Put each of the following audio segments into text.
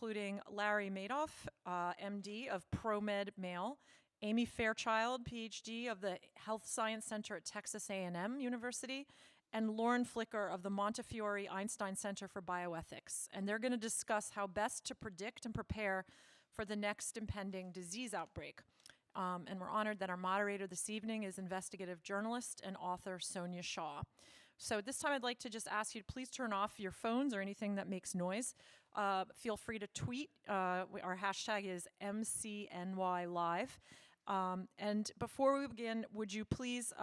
including Larry Madoff, MD of ProMED-mail, Amy Fairchild, PhD of the Health Science Center at Texas A&M University, and Lauren Flicker of the Montefiore Einstein Center for Bioethics. And they're going to discuss how best to predict and prepare for the next impending disease outbreak. And we're honored that our moderator this evening is investigative journalist and author Sonia Shah. So at this time, I'd like to just ask you to please turn off your phones or anything that makes noise. Feel free to tweet. Our hashtag is MCNYLive. And before we begin, would you please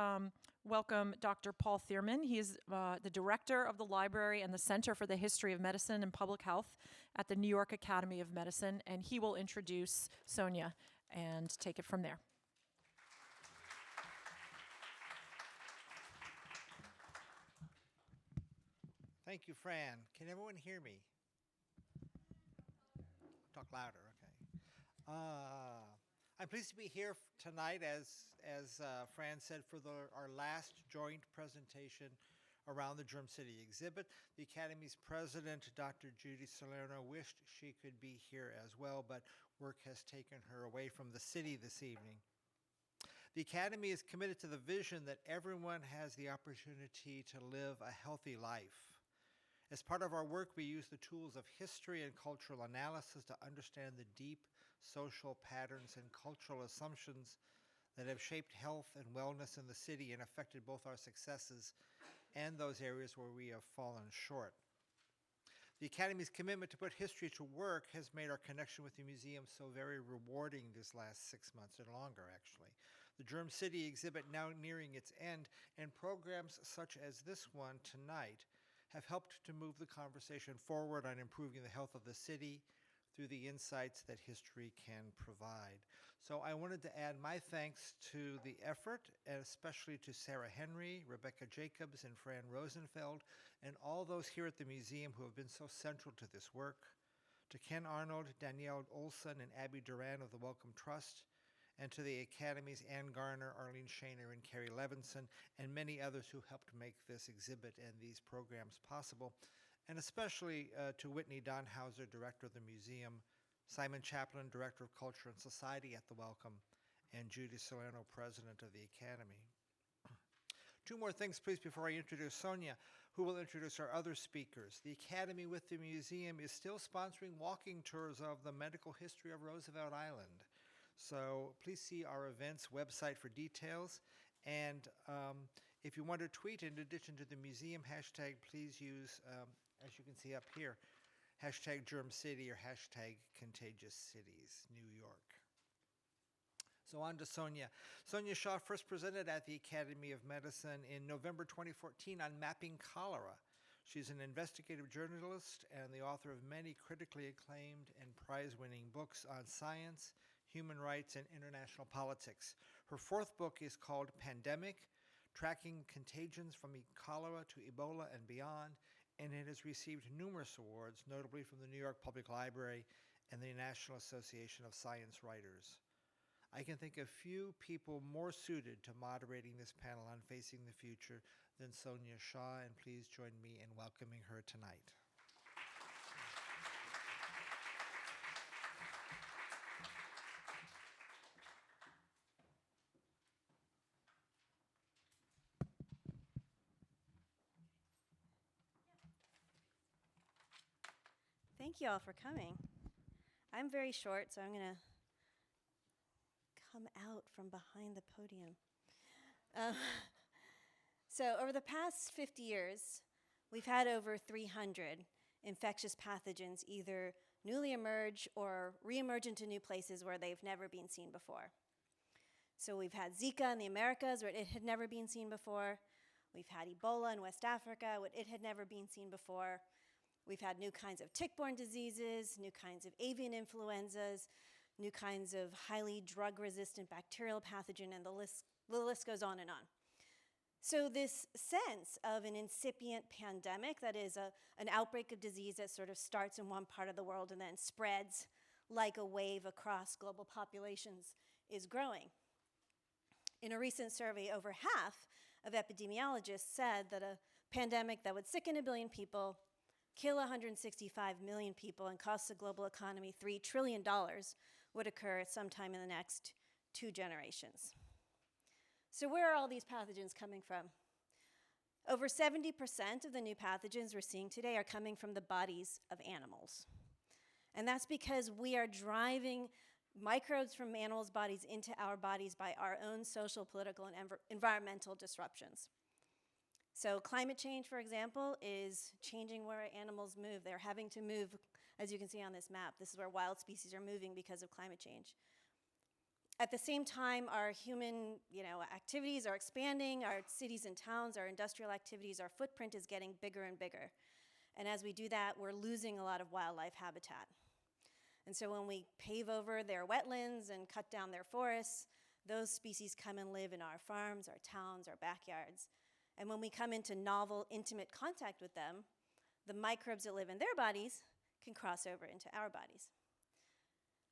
welcome Dr. Paul Thierman. He is the director of the library and the Center for the History of Medicine and Public Health at the New York Academy of Medicine, and he will introduce Sonia and take it from there. Thank you, Fran. Can everyone hear me? Talk louder, okay. I'm pleased to be here tonight, as Fran said, for our last joint presentation around the Germ City exhibit. The Academy's president, Dr. Judy Salerno, wished she could be here as well, but work has taken her away from the city this evening. The Academy is committed to the vision that everyone has the opportunity to live a healthy life. As part of our work, we use the tools of history and cultural analysis to understand the deep social patterns and cultural assumptions that have shaped health and wellness in the city and affected both our successes and those areas where we have fallen short. The Academy's commitment to put history to work has made our connection with the museum so very rewarding this last 6 months and longer, actually. The Germ City exhibit now nearing its end, and programs such as this one tonight have helped to move the conversation forward on improving the health of the city through the insights that history can provide. So I wanted to add my thanks to the effort, and especially to Sarah Henry, Rebecca Jacobs, and Fran Rosenfeld, and all those here at the museum who have been so central to this work, to Ken Arnold, Danielle Olson, and Abby Duran of the Wellcome Trust, and to the Academy's Ann Garner, Arlene Shaner, and Carrie Levinson, and many others who helped make this exhibit and these programs possible, and especially to Whitney Donhauser, Director of the Museum, Simon Chaplin, Director of Culture and Society at the Wellcome, and Judy Salerno, President of the Academy. Two more things, please, before I introduce Sonia, who will introduce our other speakers. The Academy with the museum is still sponsoring walking tours of the medical history of Roosevelt Island. So please see our events website for details. And if you want to tweet, in addition to the museum hashtag, please use, as you can see up here, hashtag Germ City or hashtag Contagious Cities, New York. So on to Sonia. Sonia Shah first presented at the Academy of Medicine in November 2014 on mapping cholera. She's an investigative journalist and the author of many critically acclaimed and prize-winning books on science, human rights, and international politics. Her fourth book is called Pandemic, Tracking Contagions from Cholera to Ebola and Beyond, and it has received numerous awards, notably from the New York Public Library and the National Association of Science Writers. I can think of few people more suited to moderating this panel on Facing the Future than Sonia Shah, and please join me in welcoming her tonight. Thank you all for coming. I'm very short, so I'm going to come out from behind the podium. So over the past 50 years, we've had over 300 infectious pathogens either newly emerge or reemerge into new places where they've never been seen before. So we've had Zika in the Americas, where it had never been seen before. We've had Ebola in West Africa, where it had never been seen before. We've had new kinds of tick-borne diseases, new kinds of avian influenzas, new kinds of highly drug-resistant bacterial pathogen, and the list goes on and on. So this sense of an incipient pandemic, that is an outbreak of disease that sort of starts in one part of the world and then spreads like a wave across global populations, is growing. In a recent survey, over half of epidemiologists said that a pandemic that would sicken 1 billion people, kill 165 million people, and cost the global economy $3 trillion would occur sometime in the next 2 generations. So where are all these pathogens coming from? Over 70% of the new pathogens we're seeing today are coming from the bodies of animals. And that's because we are driving microbes from animals' bodies into our bodies by our own social, political, and environmental disruptions. So climate change, for example, is changing where animals move. They're having to move, as you can see on this map. This is where wild species are moving because of climate change. At the same time, our human activities are expanding, our cities and towns, our industrial activities, our footprint is getting bigger and bigger. And as we do that, we're losing a lot of wildlife habitat. And so when we pave over their wetlands and cut down their forests, those species come and live in our farms, our towns, our backyards. And when we come into novel, intimate contact with them, the microbes that live in their bodies can cross over into our bodies.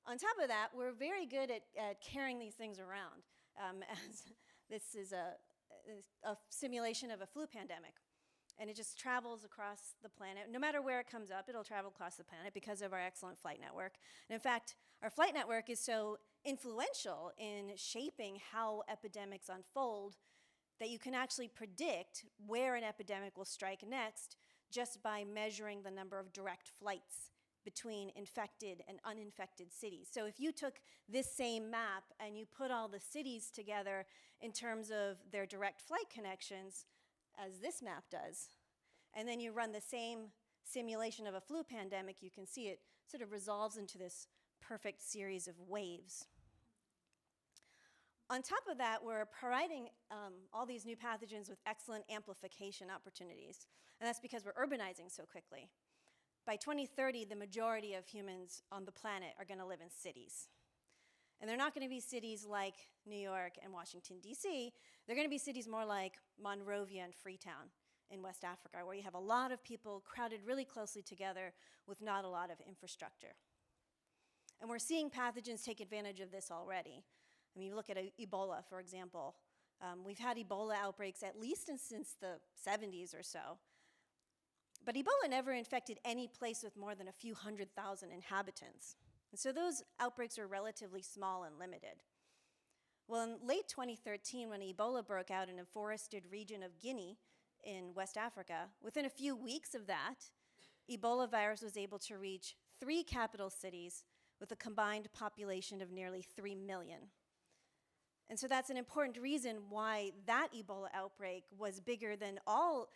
On top of that, we're very good at carrying these things around. As this is a simulation of a flu pandemic. And it just travels across the planet. No matter where it comes up, it'll travel across the planet because of our excellent flight network. And in fact, our flight network is so influential in shaping how epidemics unfold that you can actually predict where an epidemic will strike next just by measuring the number of direct flights between infected and uninfected cities. So if you took this same map and you put all the cities together in terms of their direct flight connections, as this map does, and then you run the same simulation of a flu pandemic, you can see it sort of resolves into this perfect series of waves. On top of that, we're providing all these new pathogens with excellent amplification opportunities, and that's because we're urbanizing so quickly. By 2030, the majority of humans on the planet are going to live in cities. And they're not going to be cities like New York and Washington, D.C. They're going to be cities more like Monrovia and Freetown in West Africa, where you have a lot of people crowded really closely together with not a lot of infrastructure. And we're seeing pathogens take advantage of this already. I mean, you look at Ebola, for example. We've had Ebola outbreaks at least since the 70s or so. But Ebola never infected any place with more than a few 100,000 inhabitants. And so those outbreaks are relatively small and limited. Well, in late 2013, when Ebola broke out in a forested region of Guinea in West Africa, within a few weeks of that, Ebola virus was able to reach 3 capital cities with a combined population of nearly 3 million. And so that's an important reason why that Ebola outbreak was bigger than all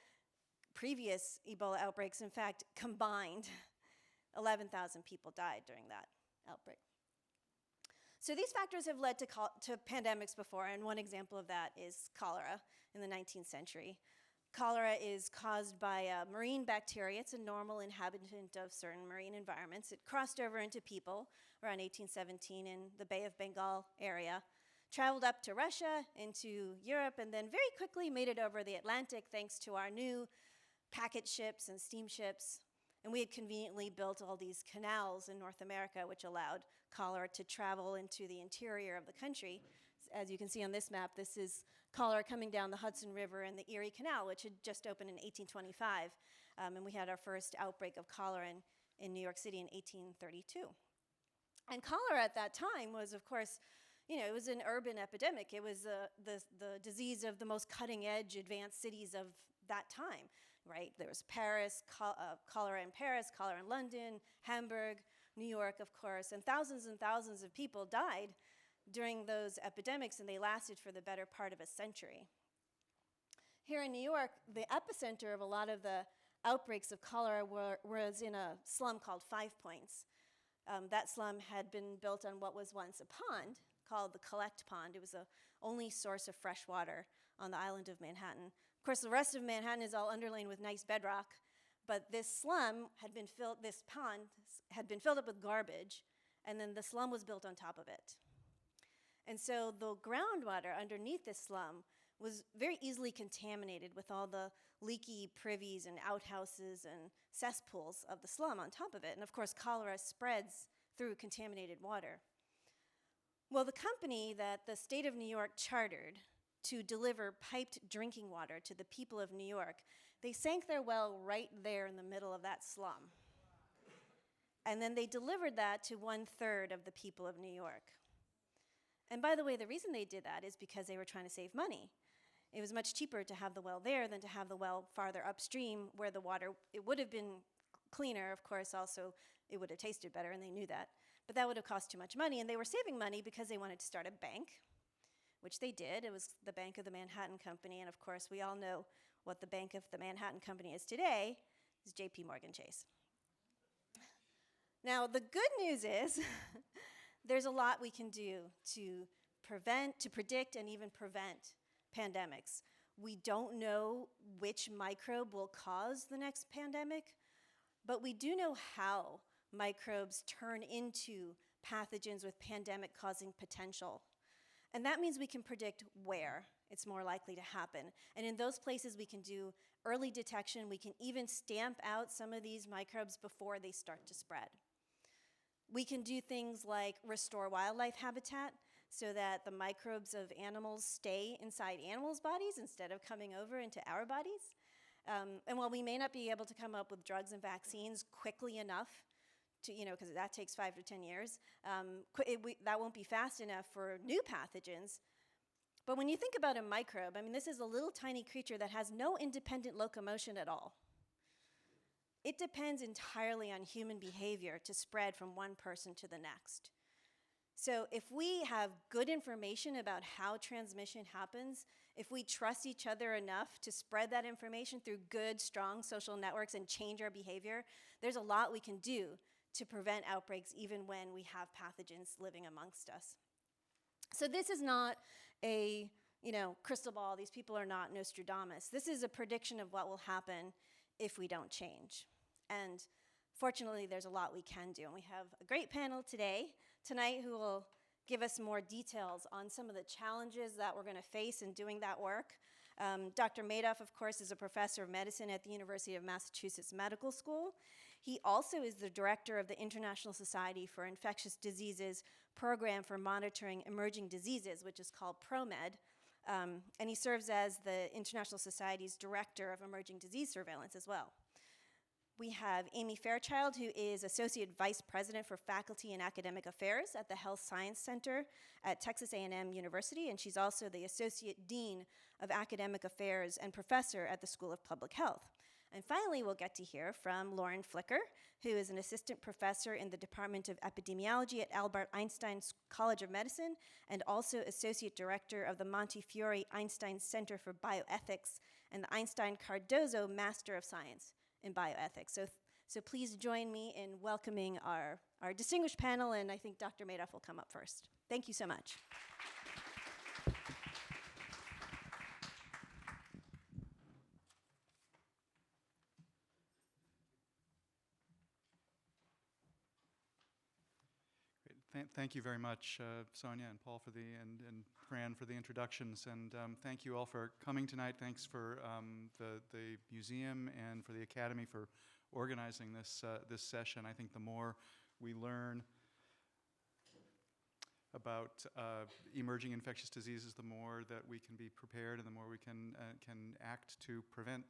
previous Ebola outbreaks. In fact, combined, 11,000 people died during that outbreak. So these factors have led to pandemics before, and one example of that is cholera in the 19th century. Cholera is caused by a marine bacteria. It's a normal inhabitant of certain marine environments. It crossed over into people around 1817 in the Bay of Bengal area, traveled up to Russia, into Europe, and then very quickly made it over the Atlantic thanks to our new packet ships and steamships. And we had conveniently built all these canals in North America, which allowed cholera to travel into the interior of the country. As you can see on this map, this is cholera coming down the Hudson River and the Erie Canal, which had just opened in 1825. And we had our first outbreak of cholera in New York City in 1832. And cholera at that time was, of course, it was an urban epidemic. It was the disease of the most cutting-edge, advanced cities of that time, right? There was Paris, cholera in Paris, cholera in London, Hamburg, New York, of course, and thousands of people died during those epidemics, and they lasted for the better part of a century. Here in New York, the epicenter of a lot of the outbreaks of cholera was in a slum called Five Points. That slum had been built on what was once a pond called the Collect Pond. It was the only source of fresh water on the island of Manhattan. Of course, the rest of Manhattan is all underlain with nice bedrock, but this slum had been filled, this pond had been filled up with garbage, and then the slum was built on top of it. And so the groundwater underneath this slum was very easily contaminated with all the leaky privies and outhouses and cesspools of the slum on top of it. And of course, cholera spreads through contaminated water. Well, the company that the state of New York chartered to deliver piped drinking water to the people of New York They sank their well right there in the middle of that slum. And then they delivered that to 1/3 of the people of New York. And by the way, the reason they did that is because they were trying to save money. It was much cheaper to have the well there than to have the well farther upstream where the water, it would have been cleaner, of course, also it would have tasted better, and they knew that. But that would have cost too much money, and they were saving money because they wanted to start a bank, which they did. It was the Bank of the Manhattan Company, and of course, we all know what the Bank of the Manhattan Company is today, is J.P. Morgan Chase. Now, the good news is there's a lot we can do to prevent, to predict, and even prevent pandemics. We don't know which microbe will cause the next pandemic, but we do know how microbes turn into pathogens with pandemic-causing potential. And that means we can predict where it's more likely to happen. And in those places, we can do early detection. We can even stamp out some of these microbes before they start to spread. We can do things like restore wildlife habitat so that the microbes of animals stay inside animals' bodies instead of coming over into our bodies. And while we may not be able to come up with drugs and vaccines quickly enough to, because that takes 5 to 10 years, that won't be fast enough for new pathogens. But when you think about a microbe, this is a little tiny creature that has no independent locomotion at all. It depends entirely on human behavior to spread from one person to the next. So if we have good information about how transmission happens, if we trust each other enough to spread that information through good, strong social networks and change our behavior, there's a lot we can do to prevent outbreaks even when we have pathogens living amongst us. So this is not a crystal ball. These people are not Nostradamus. This is a prediction of what will happen if we don't change. And fortunately, there's a lot we can do. And we have a great panel tonight who will give us more details on some of the challenges that we're going to face in doing that work. Dr. Madoff, of course, is a professor of medicine at the University of Massachusetts Medical School. He also is the director of the International Society for Infectious Diseases program for monitoring emerging diseases, which is called ProMED. And he serves as the International Society's director of emerging disease surveillance as well. We have Amy Fairchild, who is Associate Vice President for Faculty and Academic Affairs at the Health Science Center at Texas A&M University, and she's also the Associate Dean of Academic Affairs and Professor at the School of Public Health. And finally, we'll get to hear from Lauren Flicker, who is an Assistant Professor in the Department of Epidemiology at Albert Einstein College of Medicine, and also Associate Director of the Montefiore Einstein Center for Bioethics and the Einstein-Cardozo Master of Science in Bioethics. So please join me in welcoming our distinguished panel, and I think Dr. Madoff will come up first. Thank you so much. Great. Thank you very much, Sonia and Paul and Fran for the introductions, and thank you all for coming tonight. Thanks for the museum and for the Academy for organizing this session. I think the more we learn about emerging infectious diseases, the more that we can be prepared, and the more we can act to prevent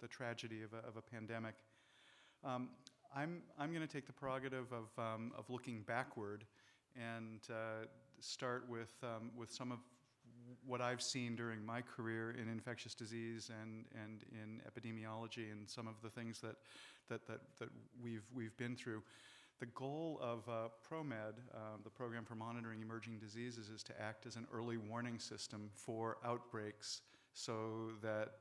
the tragedy of a pandemic. I'm going to take the prerogative of looking backward and start with some of what I've seen during my career in infectious disease and in epidemiology, and some of the things that we've been through. The goal of ProMED, the Program for Monitoring Emerging Diseases, is to act as an early warning system for outbreaks so that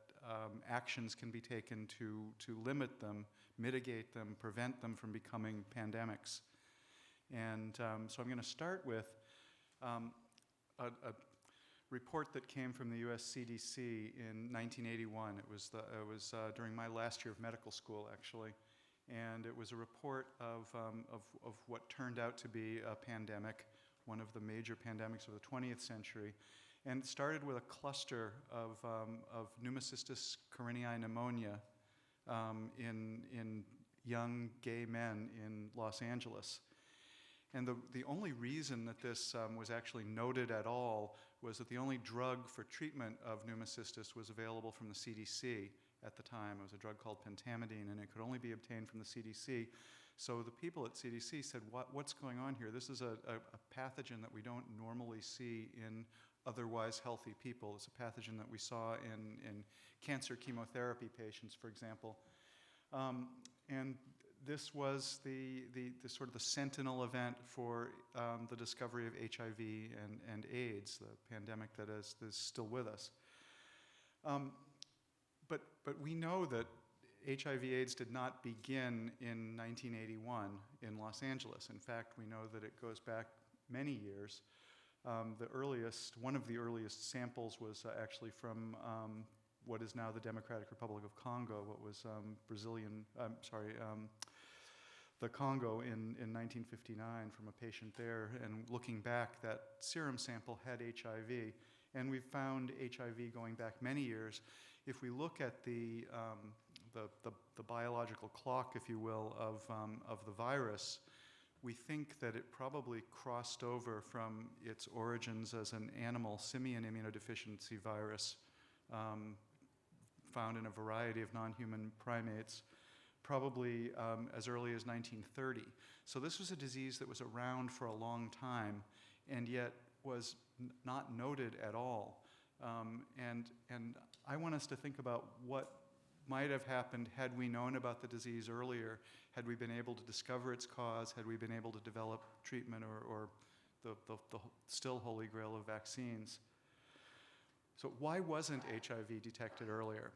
actions can be taken to limit them, mitigate them, prevent them from becoming pandemics. And so I'm going to start with a report that came from the US CDC in 1981. It was during my last year of medical school, actually. And it was a report of what turned out to be a pandemic, one of the major pandemics of the 20th century. And it started with a cluster of pneumocystis carinii pneumonia in young gay men in Los Angeles. And the only reason that this was actually noted at all was that the only drug for treatment of pneumocystis was available from the CDC at the time. It was a drug called pentamidine, and it could only be obtained from the CDC. So the people at CDC said, what's going on here? This is a pathogen that we don't normally see in otherwise healthy people. It's a pathogen that we saw in cancer chemotherapy patients, for example. And this was the sort of the sentinel event for the discovery of HIV and AIDS, the pandemic that is still with us. But we know that HIV/AIDS did not begin in 1981 in Los Angeles. In fact, we know that it goes back many years. One of the earliest samples was actually from what is now the Democratic Republic of Congo, what was the Congo in 1959 from a patient there. And looking back, that serum sample had HIV. And we've found HIV going back many years. If we look at the biological clock, if you will, of the virus, we think that it probably crossed over from its origins as an animal simian immunodeficiency virus found in a variety of non-human primates, probably as early as 1930. So this was a disease that was around for a long time and yet was not noted at all. And I want us to think about what might have happened had we known about the disease earlier, had we been able to discover its cause, had we been able to develop treatment or the still holy grail of vaccines. So why wasn't HIV detected earlier?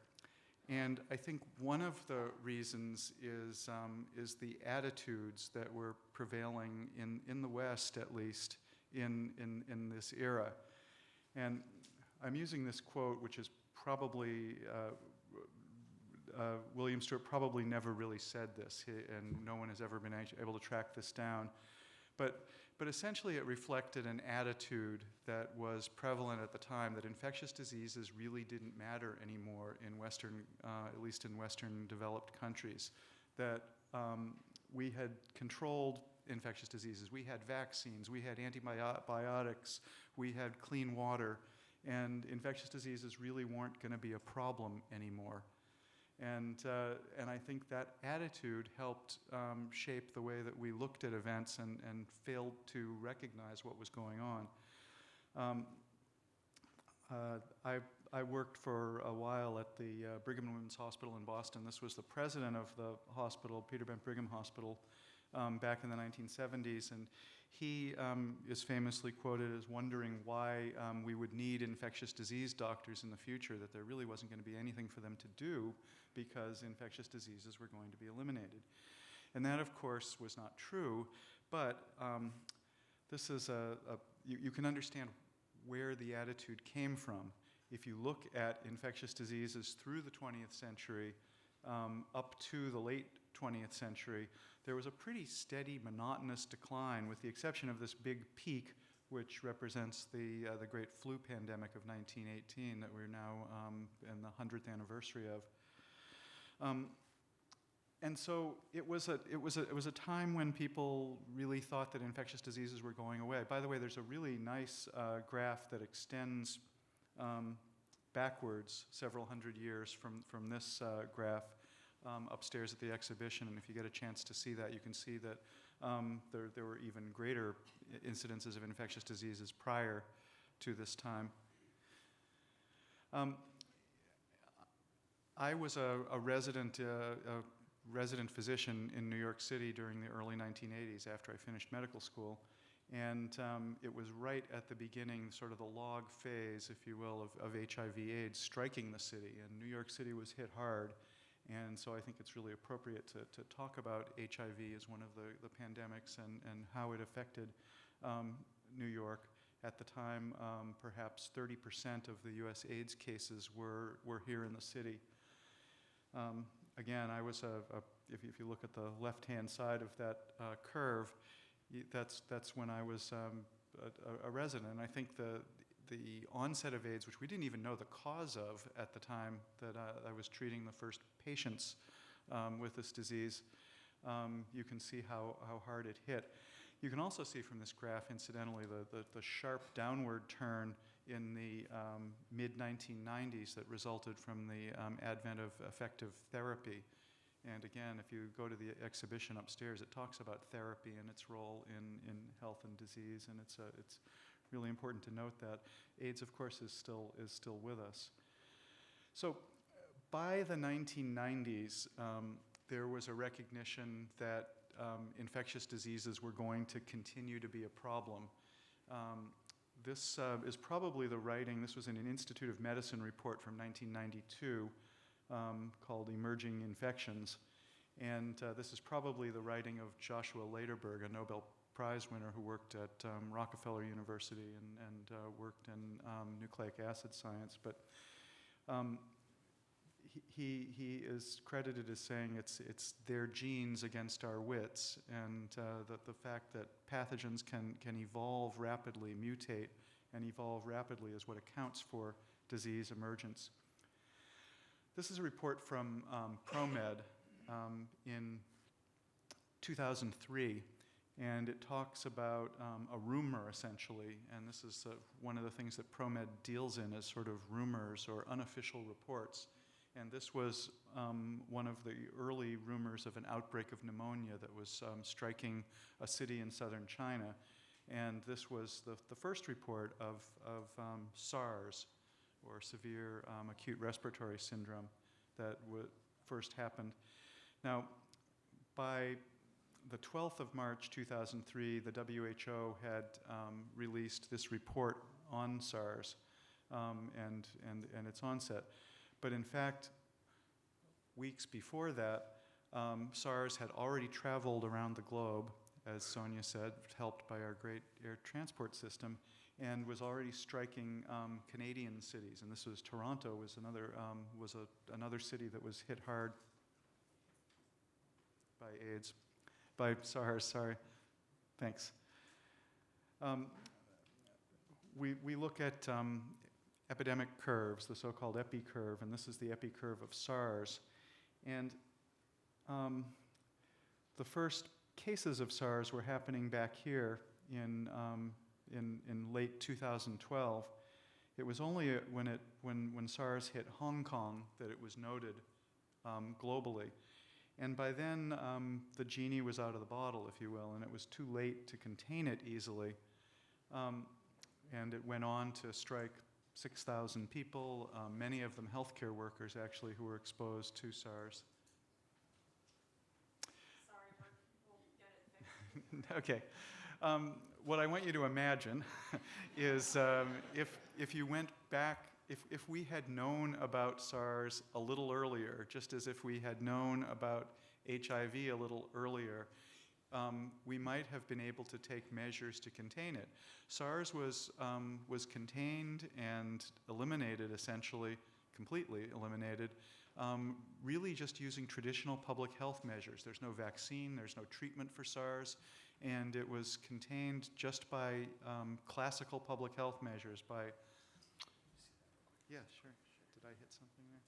And I think one of the reasons is the attitudes that were prevailing in the West, at least, in this era. And I'm using this quote, which is probably, William Stewart probably never really said this, and no one has ever been able to track this down. But essentially it reflected an attitude that was prevalent at the time, that infectious diseases really didn't matter anymore in Western, at least in Western developed countries. That we had controlled infectious diseases. We had vaccines, we had antibiotics, we had clean water, and infectious diseases really weren't going to be a problem anymore. And I think that attitude helped shape the way that we looked at events and failed to recognize what was going on. I worked for a while at the Brigham and Women's Hospital in Boston. This was the president of the hospital, Peter Bent Brigham Hospital, back in the 1970s. And he is famously quoted as wondering why we would need infectious disease doctors in the future, that there really wasn't going to be anything for them to do because infectious diseases were going to be eliminated. And that, of course, was not true, but this is you can understand where the attitude came from. If you look at infectious diseases through the 20th century up to the late 20th century, there was a pretty steady, monotonous decline, with the exception of this big peak, which represents the great flu pandemic of 1918 that we're now in the 100th anniversary of. And so it was a time when people really thought that infectious diseases were going away. By the way, there's a really nice graph that extends backwards several hundred years from this graph upstairs at the exhibition. And if you get a chance to see that, you can see that there were even greater incidences of infectious diseases prior to this time. I was a resident physician in New York City during the early 1980s after I finished medical school. And it was right at the beginning, sort of the log phase, if you will, of HIV/AIDS striking the city. And New York City was hit hard. And so I think it's really appropriate to talk about HIV as one of the pandemics and how it affected New York. At the time, perhaps 30% of the US AIDS cases were here in the city. Again, I was if you look at the left-hand side of that curve, that's when I was a resident. And I think the onset of AIDS, which we didn't even know the cause of at the time that I was treating the first patients with this disease, you can see how hard it hit. You can also see from this graph, incidentally, the sharp downward turn in the mid-1990s that resulted from the advent of effective therapy. And again, if you go to the exhibition upstairs, it talks about therapy and its role in health and disease, and it's really important to note that. AIDS, of course, is still with us. So by the 1990s, there was a recognition that infectious diseases were going to continue to be a problem. This is probably the writing, this was in an Institute of Medicine report from 1992 called Emerging Infections. And this is probably the writing of Joshua Lederberg, a Nobel Prize winner who worked at Rockefeller University and worked in nucleic acid science. But he is credited as saying it's their genes against our wits, and the fact that pathogens can evolve rapidly, mutate, and evolve rapidly is what accounts for disease emergence. This is a report from ProMed in 2003, and it talks about a rumor, essentially, and this is one of the things that ProMed deals in as sort of rumors or unofficial reports. And this was one of the early rumors of an outbreak of pneumonia that was striking a city in southern China. And this was the first report of SARS, or severe acute respiratory syndrome, that first happened. Now, by the 12th of March 2003, the WHO had released this report on SARS and its onset. But in fact, weeks before that, SARS had already traveled around the globe, as Sonia said, helped by our great air transport system, and was already striking Canadian cities. And this was Toronto, was another city that was hit hard by SARS. Sorry, thanks. We look at epidemic curves, the so-called epi curve, and this is the epi curve of SARS. And the first cases of SARS were happening back here in late 2012. It was only when SARS hit Hong Kong that it was noted globally. And by then, the genie was out of the bottle, if you will, and it was too late to contain it easily. And it went on to strike 6,000 people, many of them healthcare workers, actually, who were exposed to SARS. Sorry, we'll get it fixed. Okay. What I want you to imagine is if you went back, if we had known about SARS a little earlier, just as if we had known about HIV a little earlier, we might have been able to take measures to contain it. SARS was contained and eliminated, essentially, completely eliminated, really just using traditional public health measures. There's no vaccine, there's no treatment for SARS, and it was contained just by classical public health measures, by... Yeah, sure. Did I hit something there?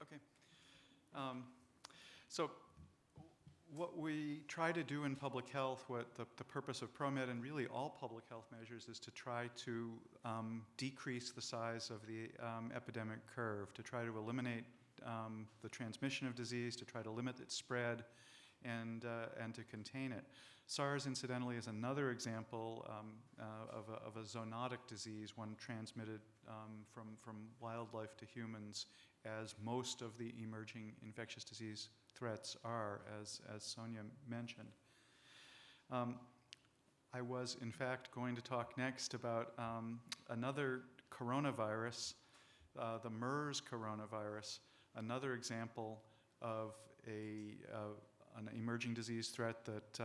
Okay. So what we try to do in public health, what the purpose of ProMed and really all public health measures is to try to decrease the size of the epidemic curve, to try to eliminate the transmission of disease, to try to limit its spread, and to contain it. SARS, incidentally, is another example of a zoonotic disease, one transmitted from wildlife to humans, as most of the emerging infectious disease threats are, as Sonia mentioned. I was, in fact, going to talk next about another coronavirus, the MERS coronavirus, another example of an emerging disease threat that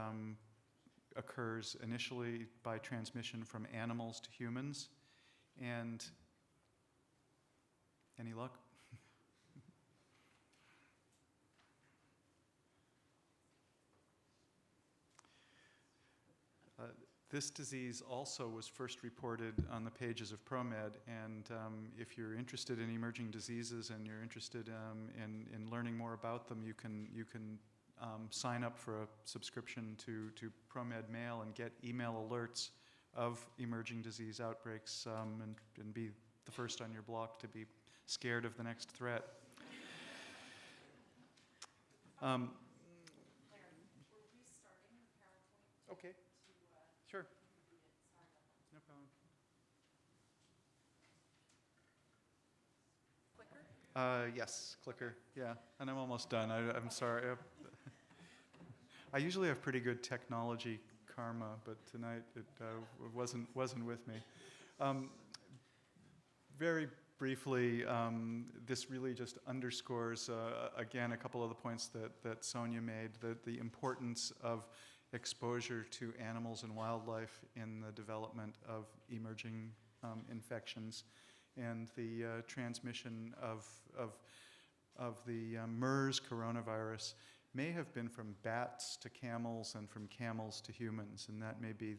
occurs initially by transmission from animals to humans. And any luck? This disease also was first reported on the pages of ProMed, and if you're interested in emerging diseases and you're interested in learning more about them, you can sign up for a subscription to ProMED-mail and get email alerts of emerging disease outbreaks, and be the first on your block to be scared of the next threat. Okay. Sure. No problem. Clicker? Yes, clicker. Yeah, and I'm almost done. I'm sorry. I usually have pretty good technology karma, but tonight it wasn't with me. Very briefly, this really just underscores again a couple of the points that Sonia made, that the importance of exposure to animals and wildlife in the development of emerging infections, and the transmission of the MERS coronavirus may have been from bats to camels and from camels to humans, and that may be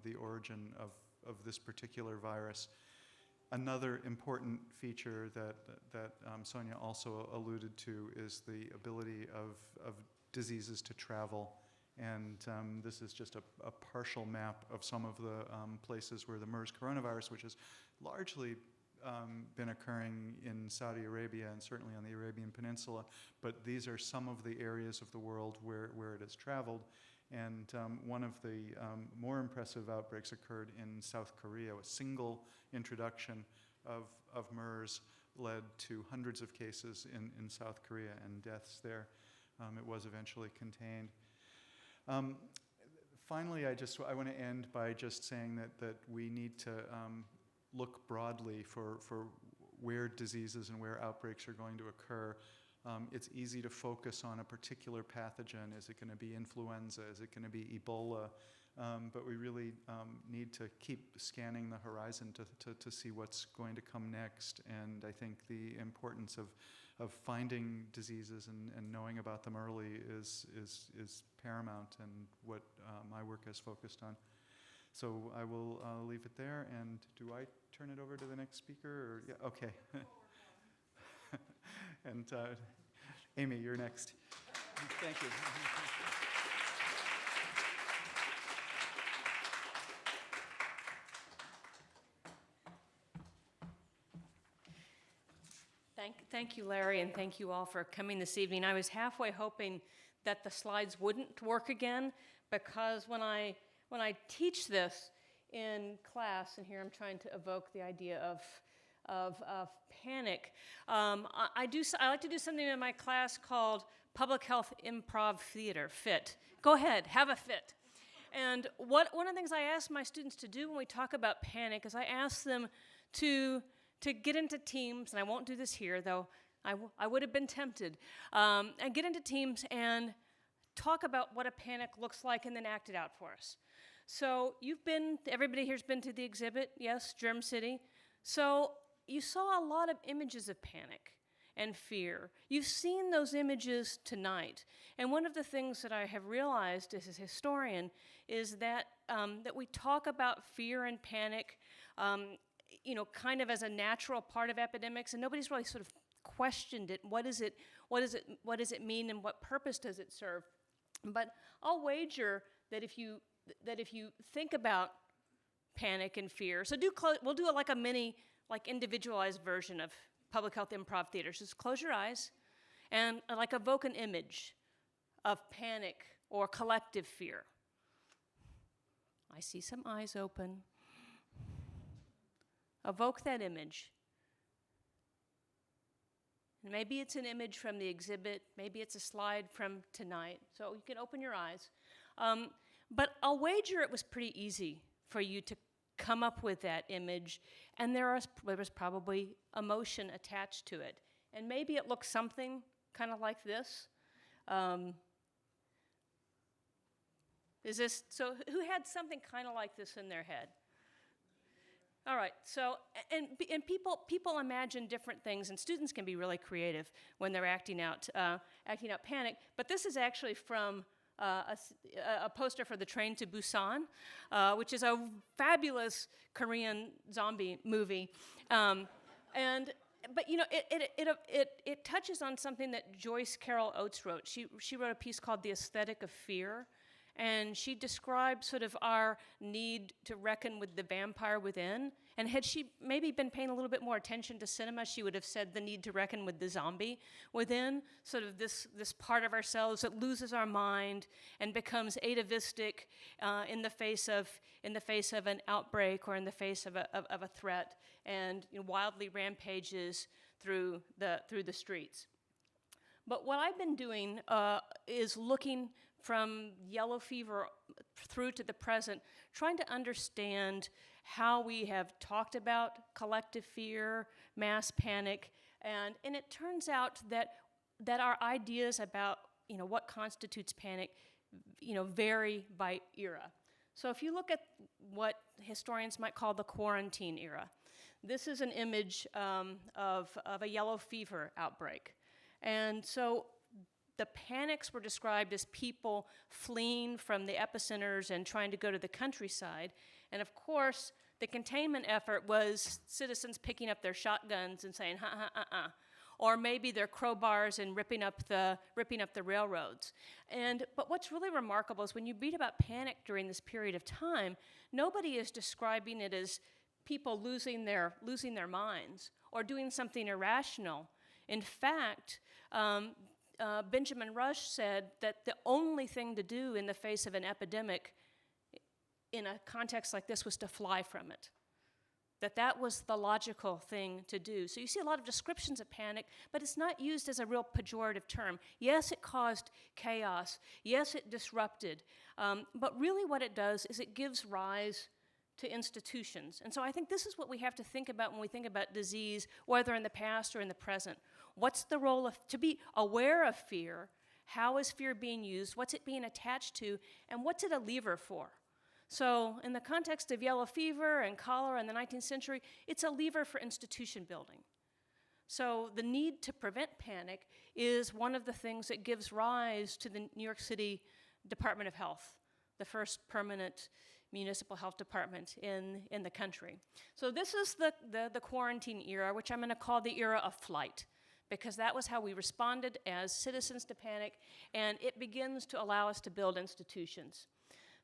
the origin of this particular virus. Another important feature that Sonia also alluded to is the ability of diseases to travel. And this is just a partial map of some of the places where the MERS coronavirus, which has largely been occurring in Saudi Arabia and certainly on the Arabian Peninsula, but these are some of the areas of the world where it has traveled. And one of the more impressive outbreaks occurred in South Korea. A single introduction of MERS led to hundreds of cases in South Korea and deaths there. It was eventually contained. Finally, I want to end by just saying that we need to look broadly for where diseases and where outbreaks are going to occur. It's easy to focus on a particular pathogen. Is it going to be influenza? Is it going to be Ebola? But we really need to keep scanning the horizon to see what's going to come next. And I think the importance of finding diseases and knowing about them early is paramount, and what my work has focused on. So I will leave it there. And do I turn it over to the next speaker? Or, yeah, okay. And Amy, you're next. Thank you. Thank you, Larry, and thank you all for coming this evening. I was halfway hoping that the slides wouldn't work again, because when I teach this in class, and here I'm trying to evoke the idea of panic, I like to do something in my class called Public Health Improv Theater, FIT. Go ahead, have a fit. And one of the things I ask my students to do when we talk about panic is I ask them to get into teams, and I won't do this here, though I would have been tempted, and get into teams and talk about what a panic looks like and then act it out for us. So everybody here's been to the exhibit, yes, Germ City. So you saw a lot of images of panic and fear. You've seen those images tonight. And one of the things that I have realized as a historian is that we talk about fear and panic kind of as a natural part of epidemics, and nobody's really sort of questioned it. What does it mean, and what purpose does it serve? But I'll wager that if you think about panic and fear, so we'll do a mini, individualized version of public health improv theater. Just close your eyes and evoke an image of panic or collective fear. I see some eyes open. Evoke that image. And maybe it's an image from the exhibit, maybe it's a slide from tonight, so you can open your eyes. But I'll wager it was pretty easy for you to come up with that image, and there was probably emotion attached to it. And maybe it looks something kind of like this. Is this, so who had something kind of like this in their head? All right, so, and people imagine different things, and students can be really creative when they're acting out panic, but this is actually from a poster for the Train to Busan, which is a fabulous Korean zombie movie. But you know, it touches on something that Joyce Carol Oates wrote. She wrote a piece called The Aesthetic of Fear, and she described sort of our need to reckon with the vampire within. And had she maybe been paying a little bit more attention to cinema, she would have said the need to reckon with the zombie within, sort of this part of ourselves that loses our mind and becomes atavistic in the face of an outbreak or in the face of a threat, and wildly rampages through the streets. But what I've been doing is looking from yellow fever through to the present, trying to understand how we have talked about collective fear, mass panic, and it turns out that our ideas about what constitutes panic vary by era. So if you look at what historians might call the quarantine era, this is an image of a yellow fever outbreak. And so the panics were described as people fleeing from the epicenters and trying to go to the countryside. And of course, the containment effort was citizens picking up their shotguns and saying, or maybe their crowbars and ripping up the railroads. But what's really remarkable is when you read about panic during this period of time, nobody is describing it as people losing their minds or doing something irrational. In fact, Benjamin Rush said that the only thing to do in the face of an epidemic in a context like this was to fly from it. That was the logical thing to do. So you see a lot of descriptions of panic, but it's not used as a real pejorative term. Yes, it caused chaos. Yes, it disrupted. But really what it does is it gives rise to institutions. And so I think this is what we have to think about when we think about disease, whether in the past or in the present. What's the role of, to be aware of fear? How is fear being used? What's it being attached to? And what's it a lever for? So in the context of yellow fever and cholera in the 19th century, it's a lever for institution building. So the need to prevent panic is one of the things that gives rise to the New York City Department of Health, the first permanent municipal health department in the country. So this is the quarantine era, which I'm going to call the era of flight, because that was how we responded as citizens to panic, and it begins to allow us to build institutions.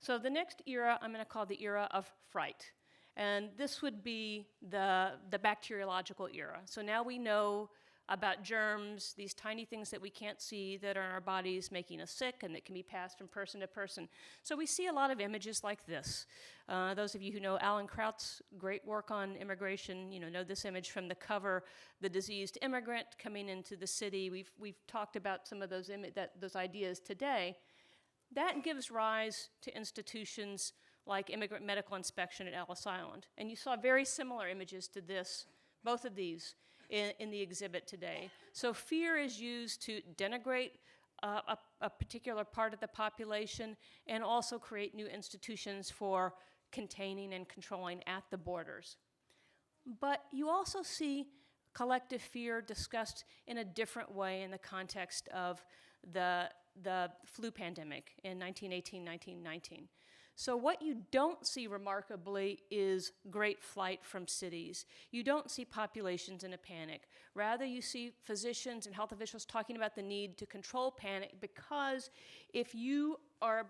So the next era I'm going to call the era of fright. And this would be the bacteriological era. So now we know about germs, these tiny things that we can't see that are in our bodies making us sick and that can be passed from person to person. So we see a lot of images like this. Those of you who know Alan Kraut's great work on immigration, know this image from the cover, the diseased immigrant coming into the city. We've talked about some of those ideas today. That gives rise to institutions like immigrant medical inspection at Ellis Island. And you saw very similar images to this, both of these, in the exhibit today. So fear is used to denigrate a particular part of the population and also create new institutions for containing and controlling at the borders. But you also see collective fear discussed in a different way in the context of the flu pandemic in 1918, 1919. So what you don't see remarkably is great flight from cities. You don't see populations in a panic. Rather, you see physicians and health officials talking about the need to control panic, because if you are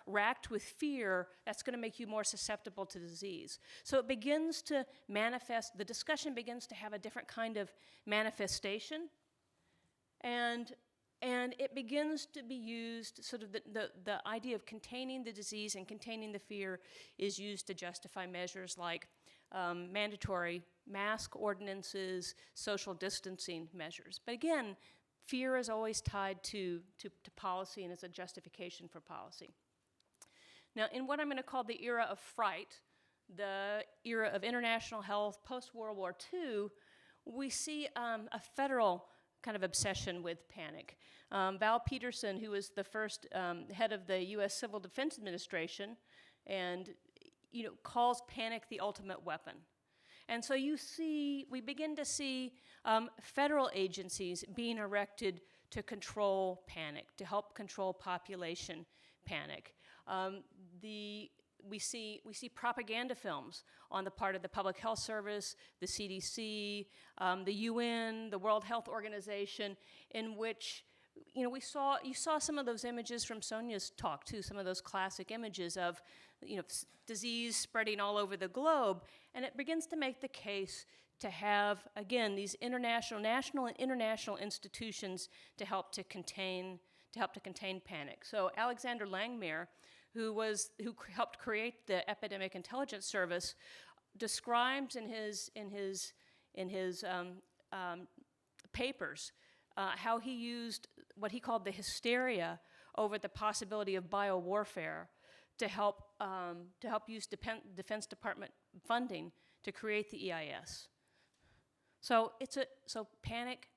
racked with fear, that's going to make you more susceptible to disease. So it begins to manifest, the discussion begins to have a different kind of manifestation, and it begins to be used, sort of the idea of containing the disease and containing the fear is used to justify measures like mandatory mask ordinances, social distancing measures. But again, fear is always tied to policy and is a justification for policy. Now, in what I'm going to call the era of fright, the era of international health, post-World War II, we see a federal kind of obsession with panic. Val Peterson, who was the first head of the U.S. Civil Defense Administration, and calls panic the ultimate weapon. And so we begin to see federal agencies being erected to control panic, to help control population panic. We see propaganda films on the part of the Public Health Service, the CDC, the UN, the World Health Organization, in which you saw some of those images from Sonia's talk too, some of those classic images of disease spreading all over the globe, and it begins to make the case to have, again, these national and international institutions to help to contain panic. So Alexander Langmuir, who helped create the Epidemic Intelligence Service, describes in his papers how he used what he called the hysteria over the possibility of biowarfare to help use Defense Department funding to create the EIS. So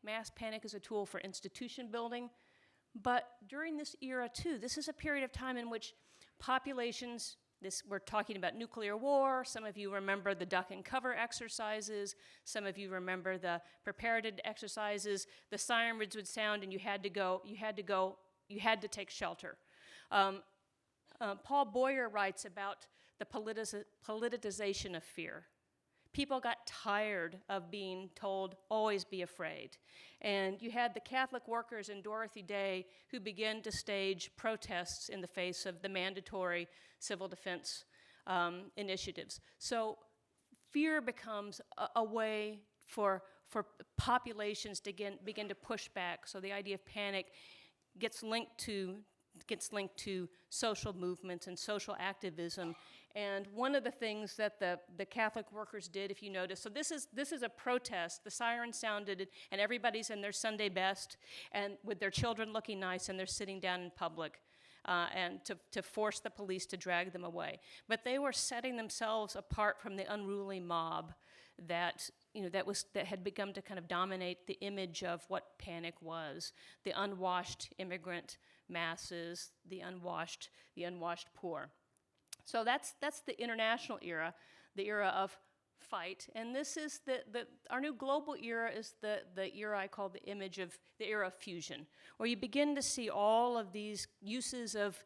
mass panic is a tool for institution building, but during this era too, this is a period of time in which populations, we're talking about nuclear war. Some of you remember the duck and cover exercises. Some of you remember the preparedness exercises. The sirens would sound and you had to take shelter. Paul Boyer writes about the politicization of fear. People got tired of being told, always be afraid. And you had the Catholic workers and Dorothy Day who began to stage protests in the face of the mandatory civil defense initiatives. So fear becomes a way for populations to begin to push back. So the idea of panic gets linked to social movements and social activism. And one of the things that the Catholic workers did, if you notice, so this is a protest. The siren sounded, and everybody's in their Sunday best, and with their children looking nice, and they're sitting down in public, and to force the police to drag them away. But they were setting themselves apart from the unruly mob that had begun to kind of dominate the image of what panic was: the unwashed immigrant masses, the unwashed poor. So that's the international era, the era of fight. And this is our new global era is the era I call the era of fusion, where you begin to see all of these uses of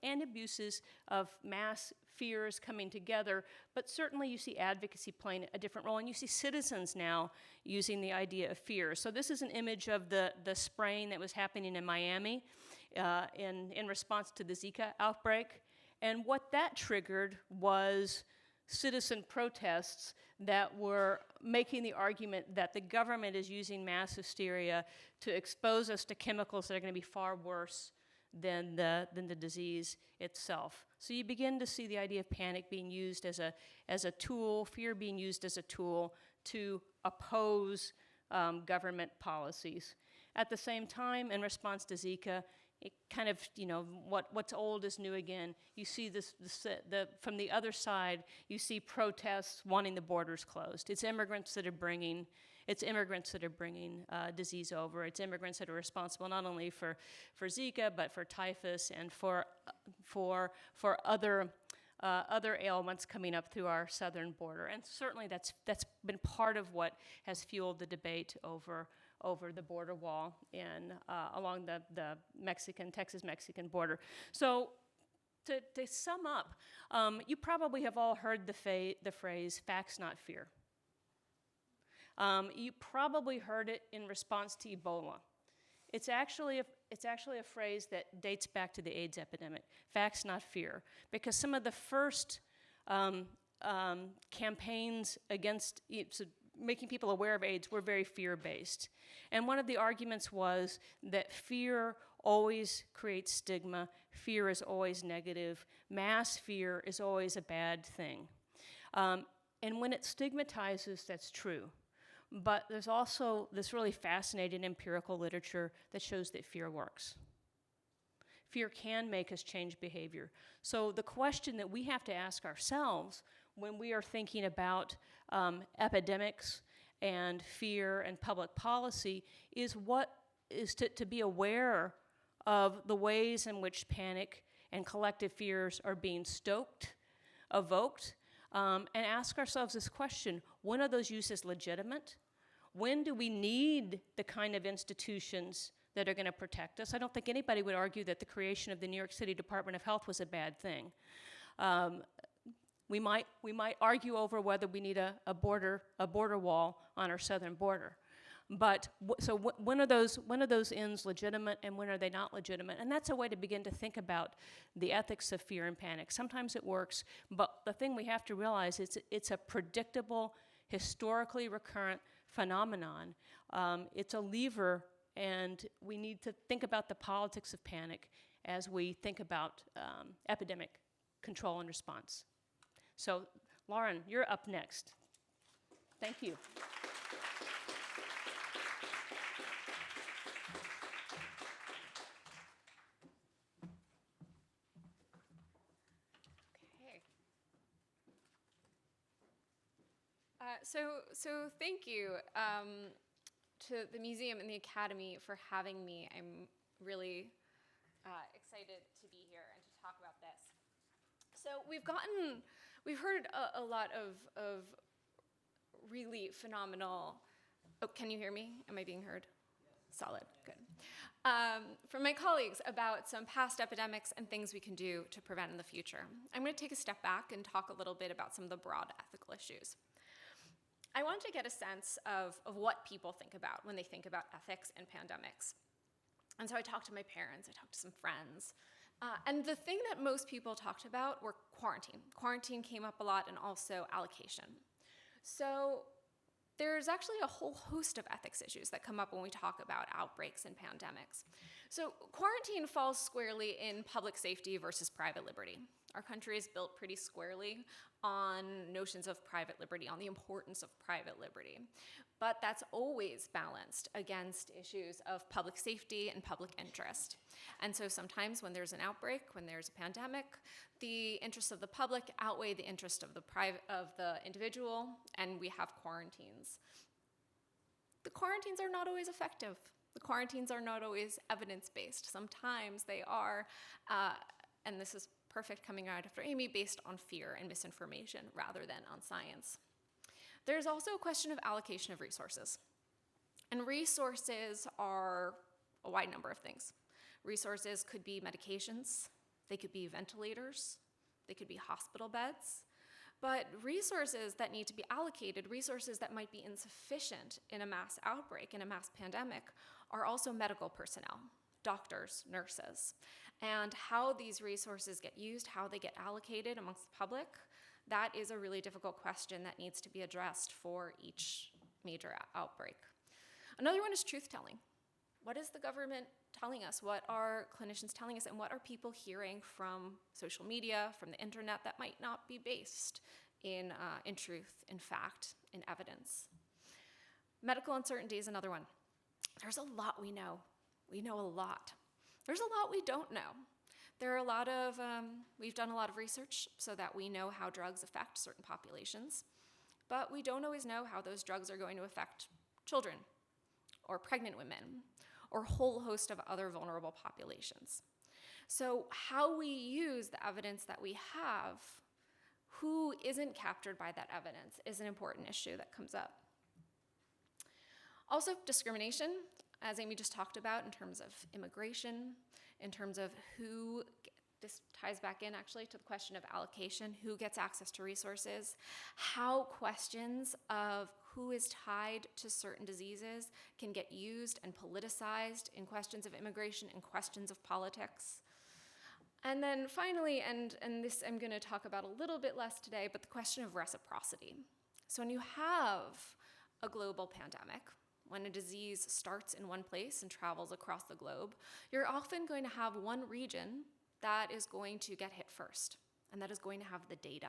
and abuses of mass fears coming together, but certainly you see advocacy playing a different role, and you see citizens now using the idea of fear. So this is an image of the spraying that was happening in Miami in response to the Zika outbreak. And what that triggered was citizen protests that were making the argument that the government is using mass hysteria to expose us to chemicals that are going to be far worse than the disease itself. So you begin to see the idea of panic being used as a tool, fear being used as a tool to oppose government policies. At the same time, in response to Zika, it kind of, what's old is new again. You see from the other side, you see protests wanting the borders closed. It's immigrants that are bringing disease over. It's immigrants that are responsible not only for Zika, but for typhus and for other ailments coming up through our southern border. And certainly that's been part of what has fueled the debate over the border wall along the Texas-Mexican border. So to sum up, you probably have all heard the phrase, facts not fear. You probably heard it in response to Ebola. It's actually a phrase that dates back to the AIDS epidemic, facts not fear, because some of the first campaigns against making people aware of AIDS were very fear-based. And one of the arguments was that fear always creates stigma, fear is always negative, mass fear is always a bad thing. And when it stigmatizes, that's true. But there's also this really fascinating empirical literature that shows that fear works. Fear can make us change behavior. So the question that we have to ask ourselves when we are thinking about epidemics and fear and public policy is to be aware of the ways in which panic and collective fears are being stoked, evoked, and ask ourselves this question: when are those uses legitimate? When do we need the kind of institutions that are going to protect us? I don't think anybody would argue that the creation of the New York City Department of Health was a bad thing. We might argue over whether we need a border wall on our southern border. But when are those ends legitimate and when are they not legitimate? And that's a way to begin to think about the ethics of fear and panic. Sometimes it works, but the thing we have to realize is it's a predictable, historically recurrent phenomenon. It's a lever, and we need to think about the politics of panic as we think about epidemic control and response. So, Lauren, you're up next. Thank you. So thank you to the museum and the Academy for having me. I'm really excited to be here and to talk about this. So we've heard a lot of really phenomenal, oh, can you hear me? Am I being heard? Yes. Solid, good. From my colleagues about some past epidemics and things we can do to prevent in the future. I'm going to take a step back and talk a little bit about some of the broad ethical issues. I want to get a sense of what people think about when they think about ethics and pandemics. And so I talked to my parents, I talked to some friends, and the thing that most people talked about were quarantine. Quarantine came up a lot, and also allocation. So there's actually a whole host of ethics issues that come up when we talk about outbreaks and pandemics. So quarantine falls squarely in public safety versus private liberty. Our country is built pretty squarely on notions of private liberty, on the importance of private liberty. But that's always balanced against issues of public safety and public interest. And so sometimes when there's an outbreak, when there's a pandemic, the interests of the public outweigh the interest of the individual, and we have quarantines. The quarantines are not always effective. The quarantines are not always evidence-based. Sometimes they are, and this is perfect coming out after Amy, based on fear and misinformation rather than on science. There's also a question of allocation of resources. And resources are a wide number of things. Resources could be medications, they could be ventilators, they could be hospital beds, but resources that need to be allocated, resources that might be insufficient in a mass outbreak, in a mass pandemic, are also medical personnel, doctors, nurses. And how these resources get used, how they get allocated amongst the public, that is a really difficult question that needs to be addressed for each major outbreak. Another one is truth-telling. What is the government telling us? What are clinicians telling us? And what are people hearing from social media, from the internet, that might not be based in truth, in fact, in evidence? Medical uncertainty is another one. There's a lot we know. We know a lot. There's a lot we don't know. There are a lot of, we've done a lot of research so that we know how drugs affect certain populations, but we don't always know how those drugs are going to affect children or pregnant women or a whole host of other vulnerable populations. So how we use the evidence that we have, who isn't captured by that evidence, is an important issue that comes up. Also, discrimination, as Amy just talked about, in terms of immigration, in terms of who, this ties back in actually to the question of allocation, who gets access to resources, how questions of who is tied to certain diseases can get used and politicized in questions of immigration and questions of politics. And then finally, and this I'm going to talk about a little bit less today, but the question of reciprocity. So when you have a global pandemic, when a disease starts in one place and travels across the globe, you're often going to have one region that is going to get hit first, and that is going to have the data.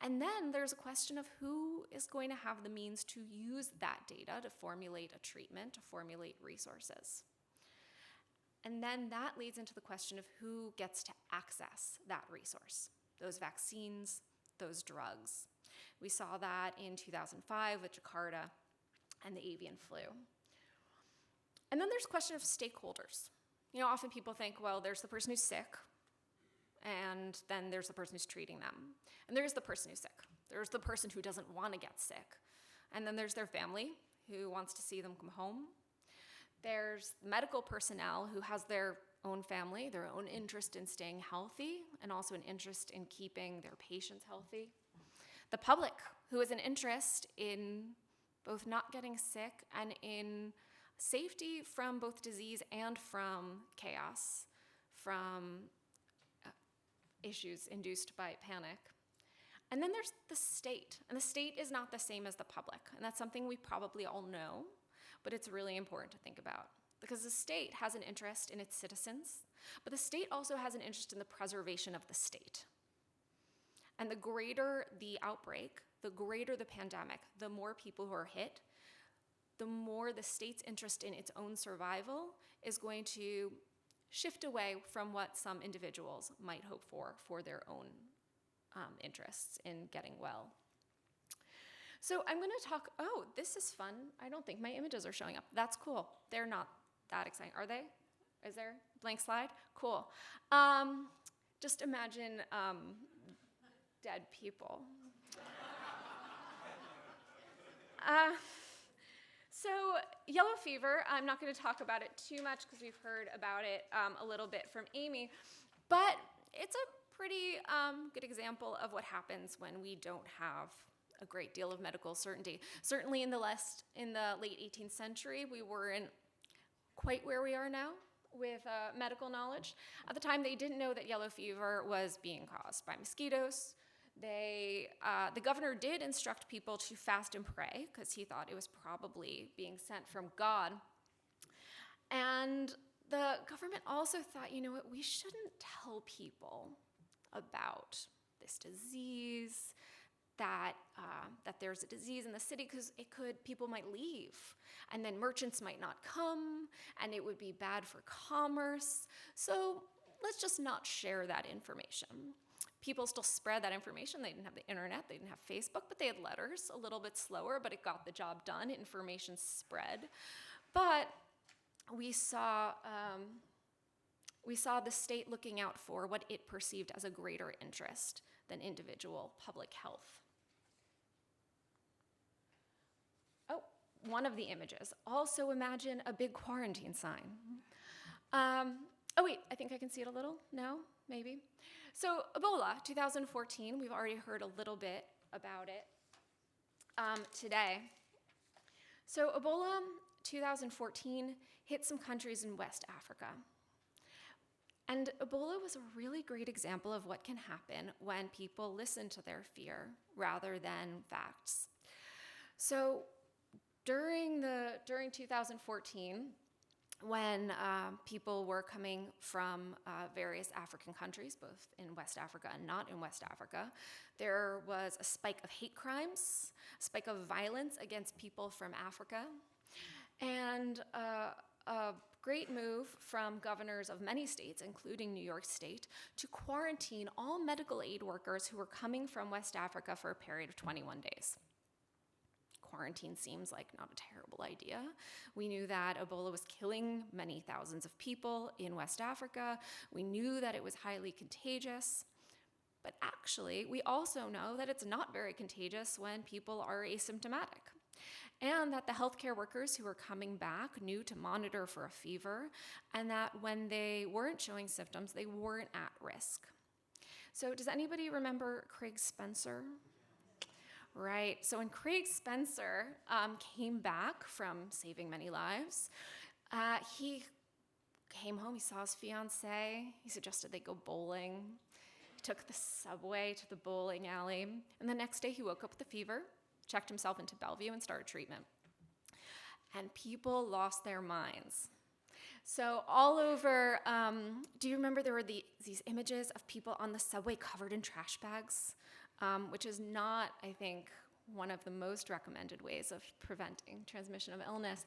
And then there's a question of who is going to have the means to use that data to formulate a treatment, to formulate resources. And then that leads into the question of who gets to access that resource, those vaccines, those drugs. We saw that in 2005 with Jakarta and the avian flu. And then there's the question of stakeholders. You know, often people think, well, there's the person who's sick, and then there's the person who's treating them. And there's the person who's sick. There's the person who doesn't want to get sick. And then there's their family who wants to see them come home. There's medical personnel who has their own family, their own interest in staying healthy, and also an interest in keeping their patients healthy. The public, who has an interest in both not getting sick and in safety from both disease and from chaos, from issues induced by panic. And then there's the state, and the state is not the same as the public, and that's something we probably all know, but it's really important to think about, because the state has an interest in its citizens, but the state also has an interest in the preservation of the state. And the greater the outbreak, the greater the pandemic, the more people who are hit, the more the state's interest in its own survival is going to shift away from what some individuals might hope for their own interests in getting well. So I'm going to talk, oh, this is fun. I don't think my images are showing up. That's cool. They're not that exciting. Are they? Is there a blank slide? Cool. Just imagine dead people. So yellow fever, I'm not going to talk about it too much because we've heard about it a little bit from Amy, but it's a pretty good example of what happens when we don't have a great deal of medical certainty. Certainly in the late 18th century, we weren't quite where we are now with medical knowledge. At the time, they didn't know that yellow fever was being caused by mosquitoes. The governor did instruct people to fast and pray because he thought it was probably being sent from God. And the government also thought, you know what, we shouldn't tell people about this disease, that there's a disease in the city, because people might leave, and then merchants might not come, and it would be bad for commerce. So let's just not share that information. People still spread that information. They didn't have the internet, they didn't have Facebook, but they had letters, a little bit slower, but it got the job done. Information spread. But we saw the state looking out for what it perceived as a greater interest than individual public health. Oh, one of the images. Also imagine a big quarantine sign. Oh wait, I think I can see it a little. No? Maybe? So Ebola, 2014, we've already heard a little bit about it today. So Ebola, 2014, hit some countries in West Africa. And Ebola was a really great example of what can happen when people listen to their fear rather than facts. So during 2014, when people were coming from various African countries, both in West Africa and not in West Africa, there was a spike of hate crimes, a spike of violence against people from Africa, and a great move from governors of many states, including New York State, to quarantine all medical aid workers who were coming from West Africa for a period of 21 days. Quarantine seems like not a terrible idea. We knew that Ebola was killing many thousands of people in West Africa. We knew that it was highly contagious. But actually, we also know that it's not very contagious when people are asymptomatic. And that the healthcare workers who were coming back knew to monitor for a fever, and that when they weren't showing symptoms, they weren't at risk. So does anybody remember Craig Spencer? Right, so when Craig Spencer came back from saving many lives, he came home, he saw his fiancée, he suggested they go bowling. He took the subway to the bowling alley, and the next day he woke up with a fever, checked himself into Bellevue, and started treatment. And people lost their minds. So all over, do you remember there were these images of people on the subway covered in trash bags? Which is not, I think, one of the most recommended ways of preventing transmission of illness.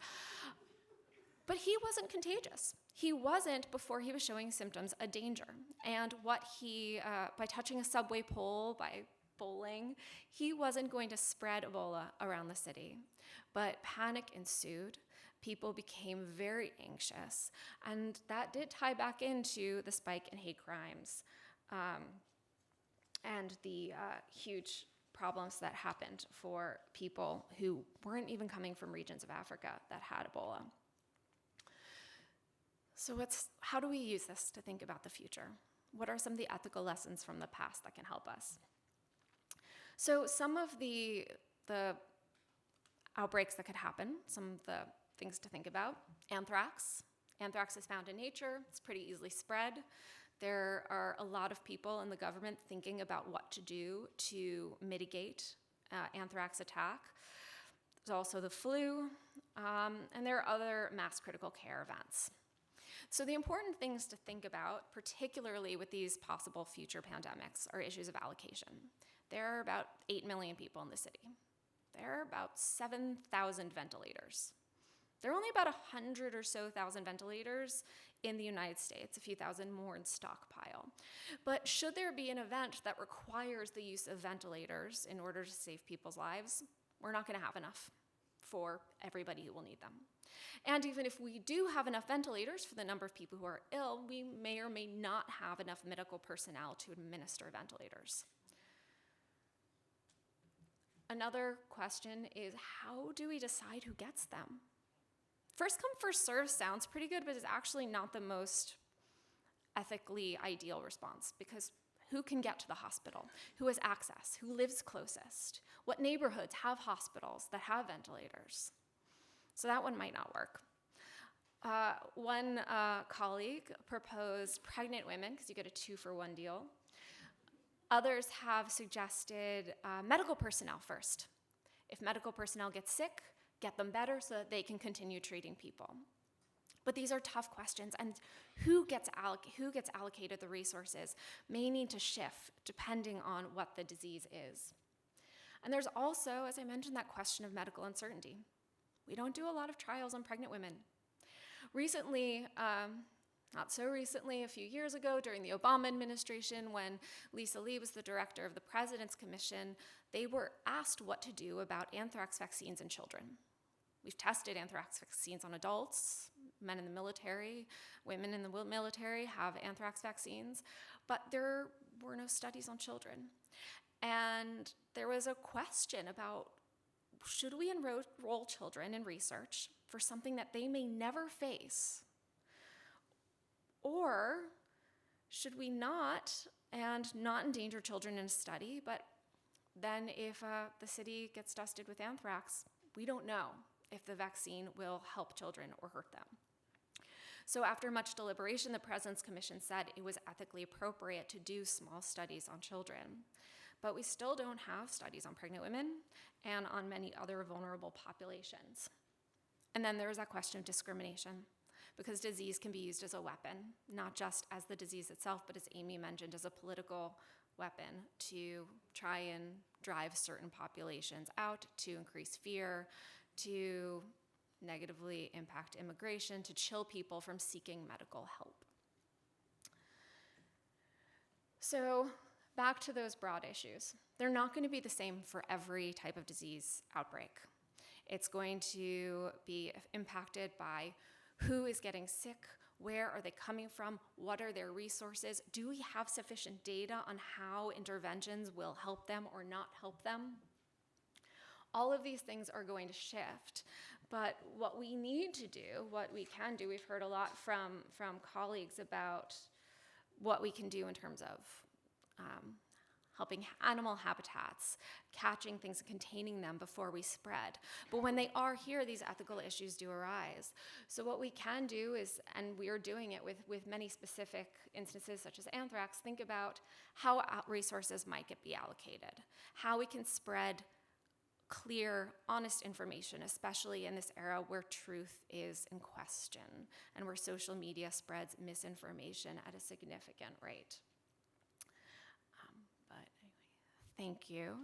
But he wasn't contagious. He wasn't, before he was showing symptoms, a danger. And what by touching a subway pole, by bowling. He wasn't going to spread Ebola around the city, but panic ensued. People became very anxious, and that did tie back into the spike in hate crimes and the huge problems that happened for people who weren't even coming from regions of Africa that had Ebola. So how do we use this to think about the future? What are some of the ethical lessons from the past that can help us? So some of the outbreaks that could happen, some of the things to think about: anthrax. Anthrax is found in nature. It's pretty easily spread. There are a lot of people in the government thinking about what to do to mitigate anthrax attack. There's also the flu, and there are other mass critical care events. So the important things to think about, particularly with these possible future pandemics, are issues of allocation. There are about 8 million people in the city. There are about 7,000 ventilators. There are only about 100 or so thousand ventilators in the United States, a few thousand more in stockpile. But should there be an event that requires the use of ventilators in order to save people's lives, we're not going to have enough for everybody who will need them. And even if we do have enough ventilators for the number of people who are ill, we may or may not have enough medical personnel to administer ventilators. Another question is, how do we decide who gets them? First come, first serve sounds pretty good, but it's actually not the most ethically ideal response, because who can get to the hospital? Who has access? Who lives closest? What neighborhoods have hospitals that have ventilators? So that one might not work. One colleague proposed pregnant women, because you get a 2-for-1 deal. Others have suggested medical personnel first. If medical personnel get sick, get them better so that they can continue treating people. But these are tough questions, and who gets allocated the resources may need to shift depending on what the disease is. And there's also, as I mentioned, that question of medical uncertainty. We don't do a lot of trials on pregnant women. Recently, not so recently, a few years ago during the Obama administration, when Lisa Lee was the director of the President's Commission, they were asked what to do about anthrax vaccines in children. We've tested anthrax vaccines on adults, men in the military, women in the military have anthrax vaccines, but there were no studies on children. And there was a question about, should we enroll children in research for something that they may never face? Or should we not, and not endanger children in a study, but then if the city gets dusted with anthrax, we don't know if the vaccine will help children or hurt them. So after much deliberation, the President's Commission said it was ethically appropriate to do small studies on children. But we still don't have studies on pregnant women and on many other vulnerable populations. And then there's that question of discrimination, because disease can be used as a weapon, not just as the disease itself, but as Amy mentioned, as a political weapon to try and drive certain populations out, to increase fear, to negatively impact immigration, to chill people from seeking medical help. So back to those broad issues. They're not going to be the same for every type of disease outbreak. It's going to be impacted by who is getting sick, where are they coming from, what are their resources, do we have sufficient data on how interventions will help them or not help them? All of these things are going to shift, but what we need to do, what we can do, we've heard a lot from colleagues about what we can do in terms of helping animal habitats, catching things and containing them before we spread. But when they are here, these ethical issues do arise. So what we can do is, and we are doing it with many specific instances such as anthrax, think about how resources might be allocated, how we can spread clear, honest information, especially in this era where truth is in question and where social media spreads misinformation at a significant rate. But anyway, thank you.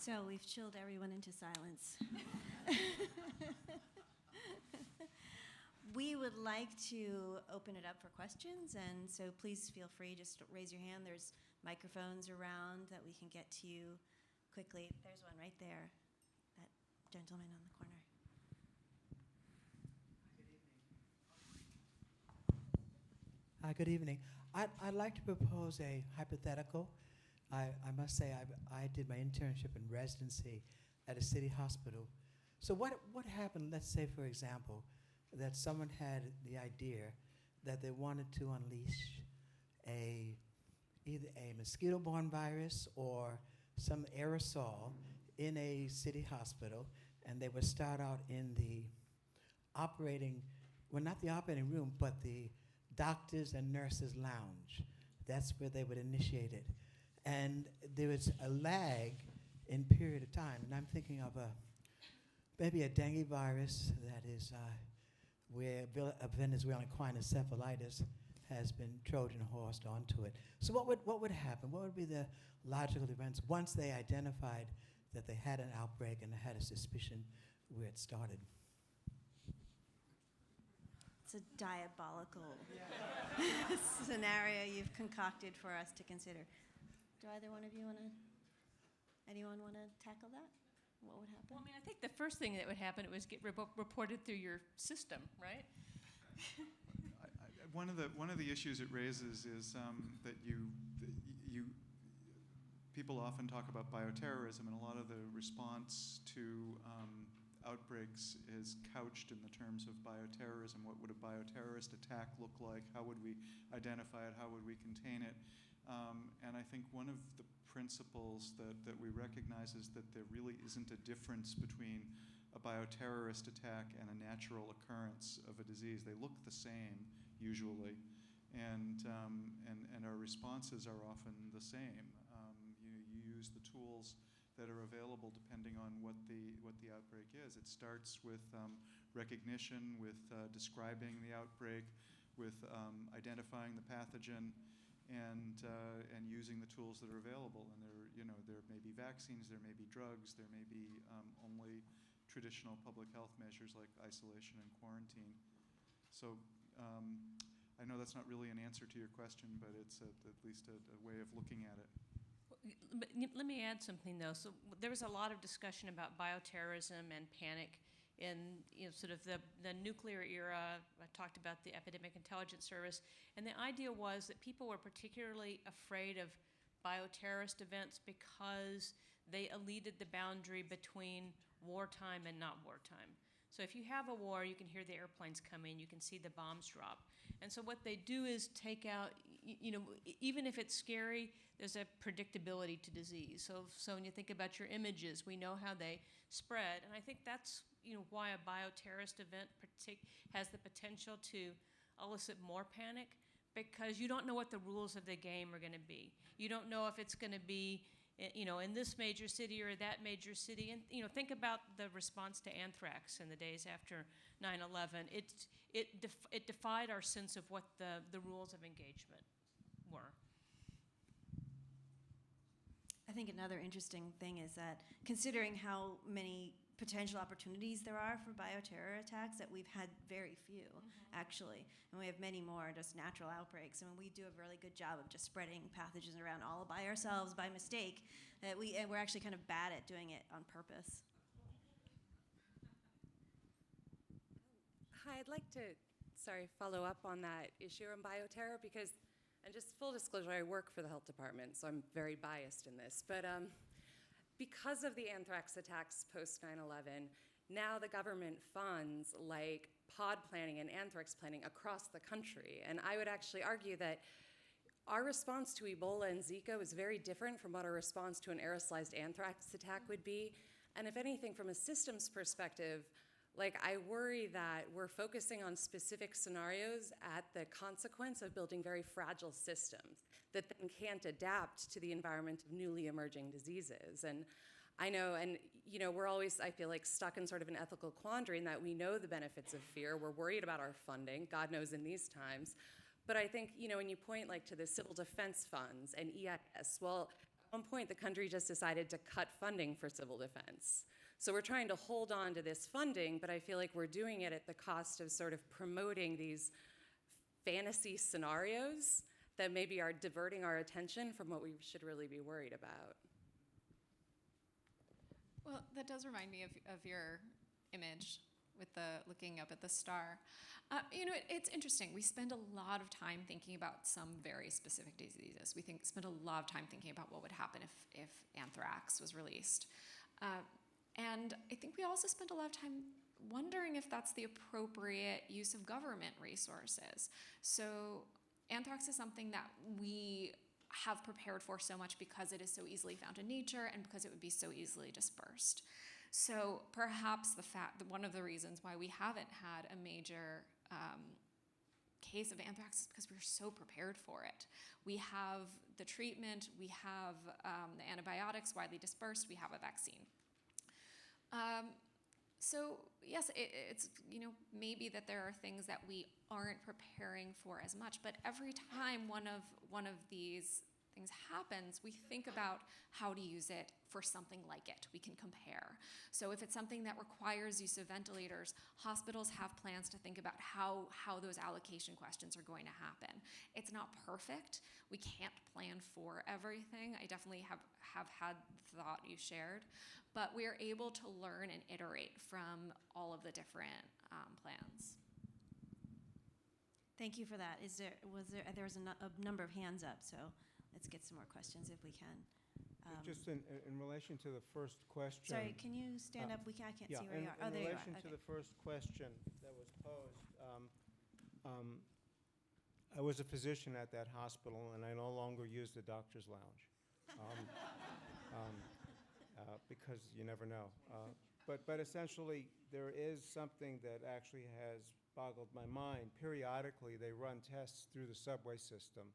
So we've chilled everyone into silence. We would like to open it up for questions, and so please feel free, just raise your hand. There's microphones around that we can get to you quickly. There's one right there, that gentleman on the corner. Hi, good evening. I'd like to propose a hypothetical. I must say I did my internship and residency at a city hospital. So what happened, let's say, for example, that someone had the idea that they wanted to unleash either a mosquito-borne virus or some aerosol in a city hospital, and they would start out in the operating, well, not the operating room, but the doctors and nurses lounge. That's where they would initiate it. And there was a lag in period of time, and I'm thinking of maybe a dengue virus that is where a Venezuelan quinocephalitis has been Trojan horsed onto it. So what would happen? What would be the logical events once they identified that they had an outbreak and had a suspicion where it started? It's a diabolical scenario you've concocted for us to consider. Do either one of you anyone want to tackle that? What would happen? Well, I mean, I think the first thing that would happen was get reported through your system, right? One of the issues it raises is that people often talk about bioterrorism, and a lot of the response to outbreaks is couched in the terms of bioterrorism. What would a bioterrorist attack look like? How would we identify it? How would we contain it? And I think one of the principles that we recognize is that there really isn't a difference between a bioterrorist attack and a natural occurrence of a disease. They look the same, usually, and our responses are often the same. You use the tools that are available depending on what the outbreak is. It starts with recognition, with describing the outbreak, with identifying the pathogen, and using the tools that are available. And there may be vaccines, there may be drugs, there may be only traditional public health measures like isolation and quarantine. So I know that's not really an answer to your question, but it's at least a way of looking at it. But let me add something, though. So there was a lot of discussion about bioterrorism and panic in sort of the nuclear era. I talked about the Epidemic Intelligence Service. And the idea was that people were particularly afraid of bioterrorist events because they eluded the boundary between wartime and not wartime. So if you have a war, you can hear the airplanes coming, you can see the bombs drop. And so what they do is take out, even if it's scary, there's a predictability to disease. So when you think about your images, we know how they spread. And I think that's why a bioterrorist event has the potential to elicit more panic, because you don't know what the rules of the game are going to be. You don't know if it's going to be in this major city or that major city. And think about the response to anthrax in the days after 9/11. It defied our sense of what the rules of engagement were. I think another interesting thing is that considering how many potential opportunities there are for bioterror attacks, that we've had very few, actually. And we have many more just natural outbreaks. I mean, we do a really good job of just spreading pathogens around all by ourselves by mistake. We're actually kind of bad at doing it on purpose. Hi, I'd like to, follow up on that issue on bioterror because, and just full disclosure, I work for the health department, so I'm very biased in this. But because of the anthrax attacks post 9/11, now the government funds like pod planning and anthrax planning across the country. And I would actually argue that our response to Ebola and Zika was very different from what our response to an aerosolized anthrax attack would be. And if anything, from a systems perspective, I worry that we're focusing on specific scenarios at the consequence of building very fragile systems that then can't adapt to the environment of newly emerging diseases. And I know, we're always, I feel like, stuck in sort of an ethical quandary in that we know the benefits of fear. We're worried about our funding, God knows in these times. But I think, when you point to the civil defense funds and EIS, well, I one point, the country just decided to cut funding for civil defense. So we're trying to hold on to this funding, but I feel like we're doing it at the cost of sort of promoting these fantasy scenarios that maybe are diverting our attention from what we should really be worried about. Well, that does remind me of your image with the looking up at the star. It's interesting. We spend a lot of time thinking about some very specific diseases. We spend a lot of time thinking about what would happen if anthrax was released. And I think we also spend a lot of time wondering if that's the appropriate use of government resources. So anthrax is something that we have prepared for so much because it is so easily found in nature and because it would be so easily dispersed. So perhaps one of the reasons why we haven't had a major case of anthrax is because we're so prepared for it. We have the treatment, we have the antibiotics widely dispersed, we have a vaccine. So yes, it's maybe that there are things that we aren't preparing for as much, but every time one of these things happens, we think about how to use it for something like it. We can compare. So if it's something that requires use of ventilators, hospitals have plans to think about how those allocation questions are going to happen. It's not perfect. We can't plan for everything. I definitely have had the thought you shared, but we are able to learn and iterate from all of the different plans. Thank you for that. There was a number of hands up, so let's get some more questions if we can. Just in relation to the first question. Sorry, can you stand up? I can't see where you are. Oh, In there you are. relation to Okay. the first question that was posed, I was a physician at that hospital, and I no longer use the doctor's lounge because you never know. But essentially, there is something that actually has boggled my mind. Periodically, they run tests through the subway system.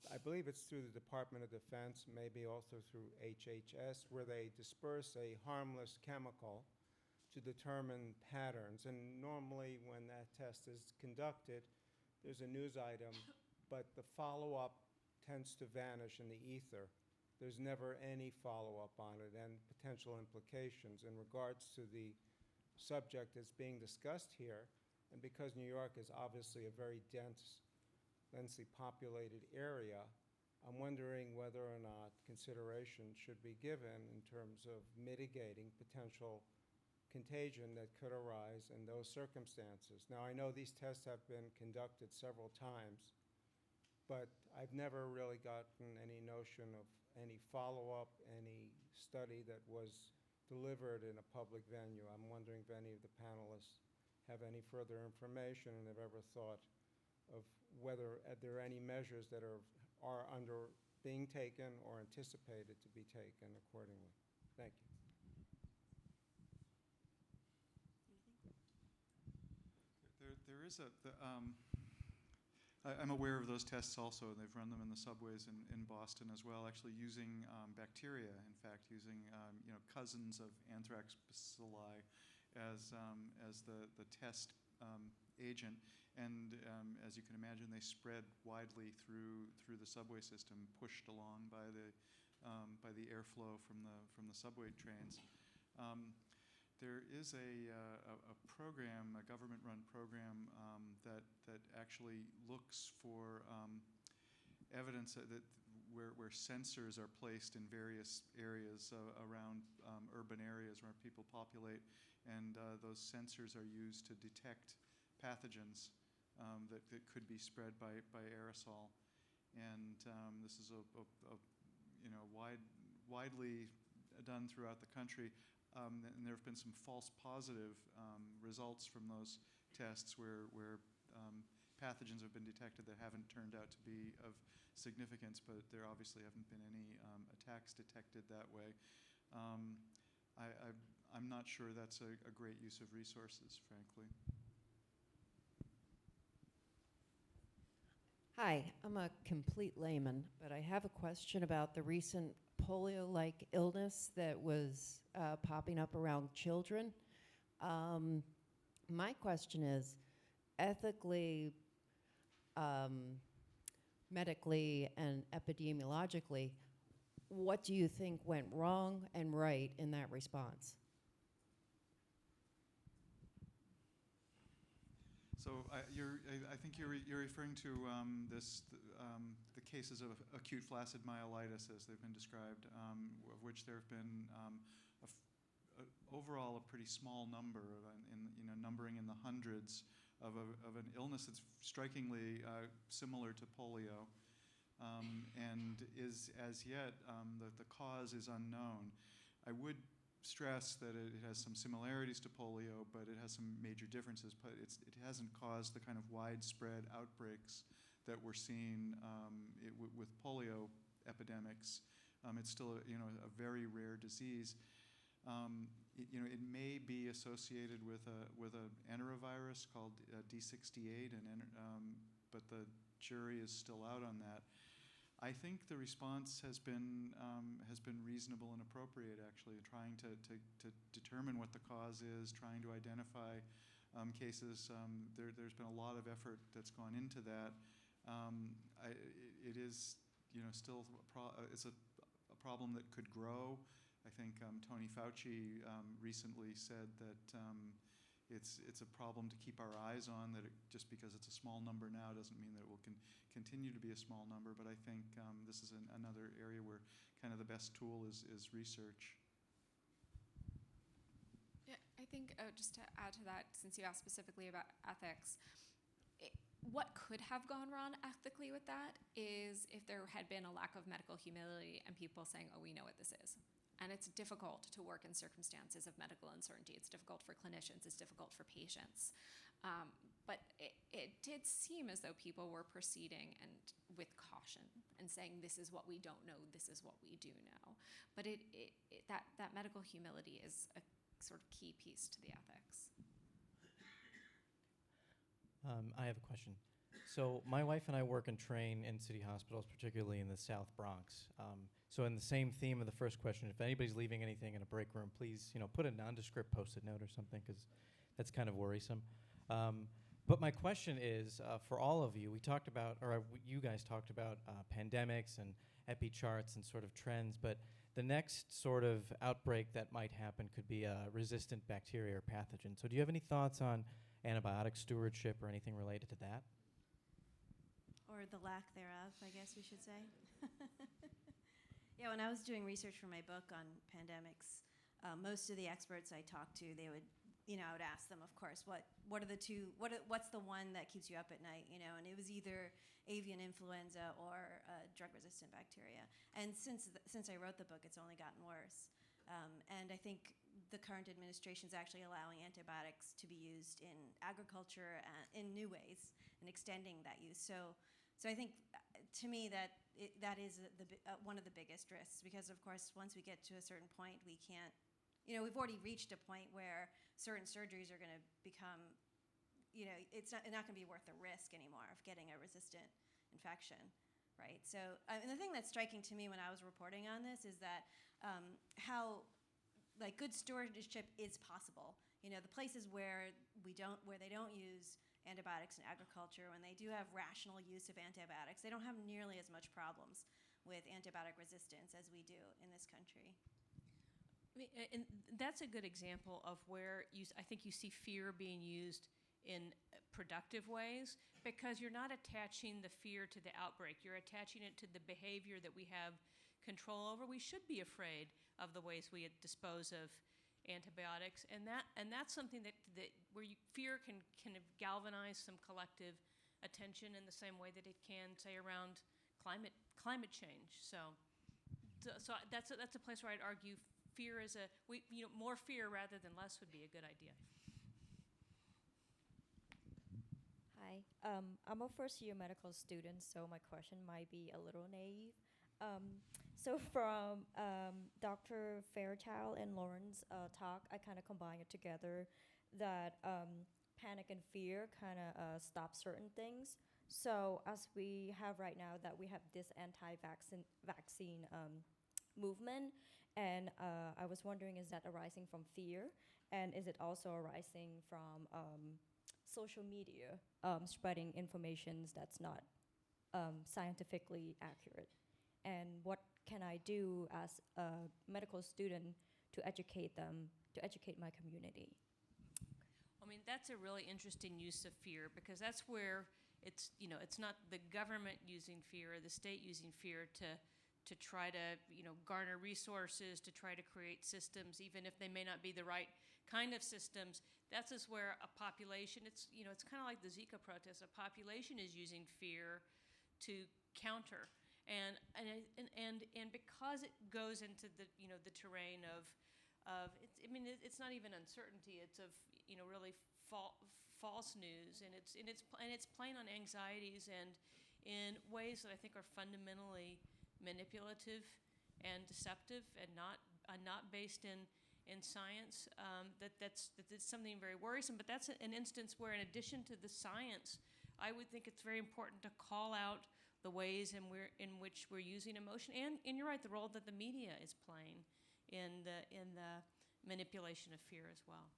I believe it's through the Department of Defense, maybe also through HHS, where they disperse a harmless chemical to determine patterns. And normally when that test is conducted, there's a news item, but the follow-up tends to vanish in the ether. There's never any follow-up on it and potential implications in regards to the subject that's being discussed here. And because New York is obviously a very densely populated area, I'm wondering whether or not consideration should be given in terms of mitigating potential contagion that could arise in those circumstances. Now, I know these tests have been conducted several times, but I've never really gotten any notion of any follow-up, any study that was delivered in a public venue. I'm wondering if any of the panelists have any further information and have ever thought of whether there are any measures that are being taken or anticipated to be taken accordingly. Thank you. There is I'm aware of those tests also, and they've run them in the subways in Boston as well, actually using bacteria, in fact, using cousins of anthrax bacilli as the test agent. And as you can imagine, they spread widely through the subway system, pushed along by the airflow from the subway trains. There is a program, a government-run program that actually looks for evidence that where sensors are placed in various areas around urban areas where people populate, and those sensors are used to detect pathogens that could be spread by aerosol. And this is widely done throughout the country. And there have been some false positive results from those tests where pathogens have been detected that haven't turned out to be of significance, but there obviously haven't been any attacks detected that way. I'm not sure that's a great use of resources, frankly. Hi, I'm a complete layman, but I have a question about the recent polio-like illness that was popping up around children. My question is, ethically, medically, and epidemiologically, what do you think went wrong and right in that response? So I think you're referring to the cases of acute flaccid myelitis as they've been described, of which there have been overall a pretty small number, numbering in the hundreds, of an illness that's strikingly similar to polio, and is as yet the cause is unknown. I would stress that it has some similarities to polio, but it has some major differences. But it hasn't caused the kind of widespread outbreaks that we're seeing with polio epidemics. It's still a very rare disease. It may be associated with an enterovirus called D68, but the jury is still out on that. I think the response has been reasonable and appropriate, actually, trying to determine what the cause is, trying to identify cases. There's been a lot of effort that's gone into that. It is still it's a problem that could grow. I think Tony Fauci recently said that it's a problem to keep our eyes on, that just because it's a small number now doesn't mean that it will continue to be a small number. But I think this is another area where kind of the best tool is research. Yeah, I think just to add to that, since you asked specifically about ethics, what could have gone wrong ethically with that is if there had been a lack of medical humility and people saying, oh, we know what this is. And it's difficult to work in circumstances of medical uncertainty. It's difficult for clinicians. It's difficult for patients. But it did seem as though people were proceeding and with caution and saying, this is what we don't know, this is what we do know. But that medical humility is a sort of key piece to the ethics. I have a question. So my wife and I work and train in city hospitals, particularly in the South Bronx. So in the same theme of the first question, if anybody's leaving anything in a break room, please put a nondescript Post-it note or something, because that's kind of worrisome. But my question is, for all of you, you guys talked about pandemics and epi charts and sort of trends, but the next sort of outbreak that might happen could be a resistant bacteria or pathogen. So do you have any thoughts on antibiotic stewardship or anything related to that? Or the lack thereof, I guess we should say. Yeah, when I was doing research for my book on pandemics, most of the experts I talked to, they would, I would ask them, of course, what are the two, what's the one that keeps you up at night, and it was either avian influenza or drug-resistant bacteria. And since I wrote the book, it's only gotten worse. And I think the current administration is actually allowing antibiotics to be used in agriculture in new ways and extending that use. So I think, to me, that is one of the biggest risks, because, of course, once we get to a certain point, we can't, we've already reached a point where certain surgeries are going to become, it's not going to be worth the risk anymore of getting a resistant infection, right? So, and the thing that's striking to me when I was reporting on this is that how, good stewardship is possible. The places where they don't use antibiotics in agriculture, when they do have rational use of antibiotics, they don't have nearly as much problems with antibiotic resistance as we do in this country. And that's a good example of where I think you see fear being used in productive ways, because you're not attaching the fear to the outbreak. You're attaching it to the behavior that we have control over. We should be afraid of the ways we dispose of antibiotics, and that's something that where fear can kind of galvanize some collective attention in the same way that it can, say, around climate change. So that's a place where I'd argue fear is more fear rather than less would be a good idea. Hi, I'm a first-year medical student, so my question might be a little naive. So from Dr. Fairchild and Lauren's talk, I kind of combine it together that panic and fear kind of stop certain things. So as we have right now, that we have this vaccine movement, and I was wondering, is that arising from fear, and is it also arising from social media spreading information that's not scientifically accurate? And what can I do as a medical student to educate them, to educate my community? I mean, that's a really interesting use of fear, because that's where it's, you know, it's not the government using fear or the state using fear to try to, you know, garner resources, to try to create systems, even if they may not be the right kind of systems. That's just where a population, it's, you know, it's kind of like the Zika protests. A population is using fear to counter. And because it goes into the, you know, the terrain of it's, I mean, it's not even uncertainty. It's of, you know, really false news, and it's playing on anxieties and in ways that I think are fundamentally manipulative and deceptive and not based in science. That's something very worrisome. But that's an instance where, in addition to the science, I would think it's very important to call out the ways in which we're using emotion, and you're right, the role that the media is playing in the manipulation of fear as well.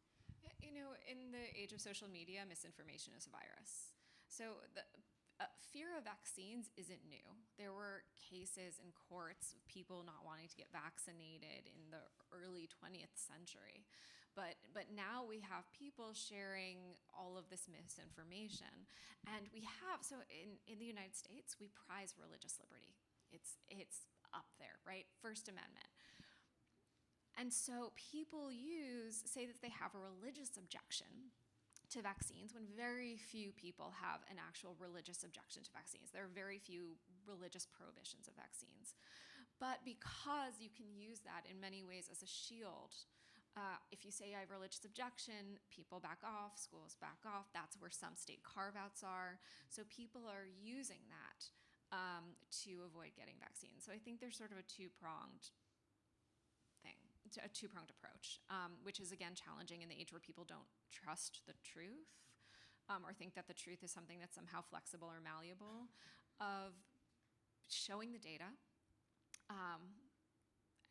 You know, in the age of social media, misinformation is a virus. So the fear of vaccines isn't new. There were cases in courts of people not wanting to get vaccinated in the early 20th century. But now we have people sharing all of this misinformation. And we have, so in the United States, we prize religious liberty. It's up there, right? First Amendment. And so people say that they have a religious objection to vaccines when very few people have an actual religious objection to vaccines. There are very few religious prohibitions of vaccines. But because you can use that in many ways as a shield, if you say I have a religious objection, people back off, schools back off. That's where some state carve-outs are. So people are using that to avoid getting vaccines. So I think there's sort of a two-pronged approach, which is, again, challenging in the age where people don't trust the truth or think that the truth is something that's somehow flexible or malleable, of showing the data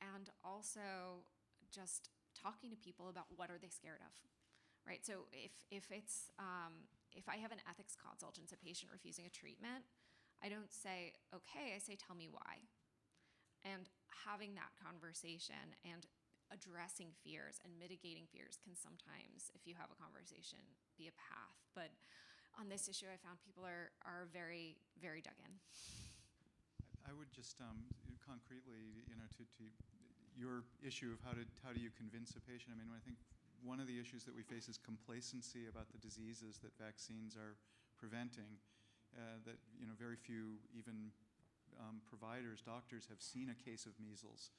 and also just talking to people about what are they scared of, right? So if I have an ethics consult and it's a patient refusing a treatment, I don't say, okay, I say, tell me why. And having that conversation and addressing fears and mitigating fears can sometimes, if you have a conversation, be a path. But on this issue, I found people are very, very dug in. I would just concretely, you know, to your issue of how do you convince a patient. I mean, I think one of the issues that we face is complacency about the diseases that vaccines are preventing. That, you know, very few even providers, doctors have seen a case of measles.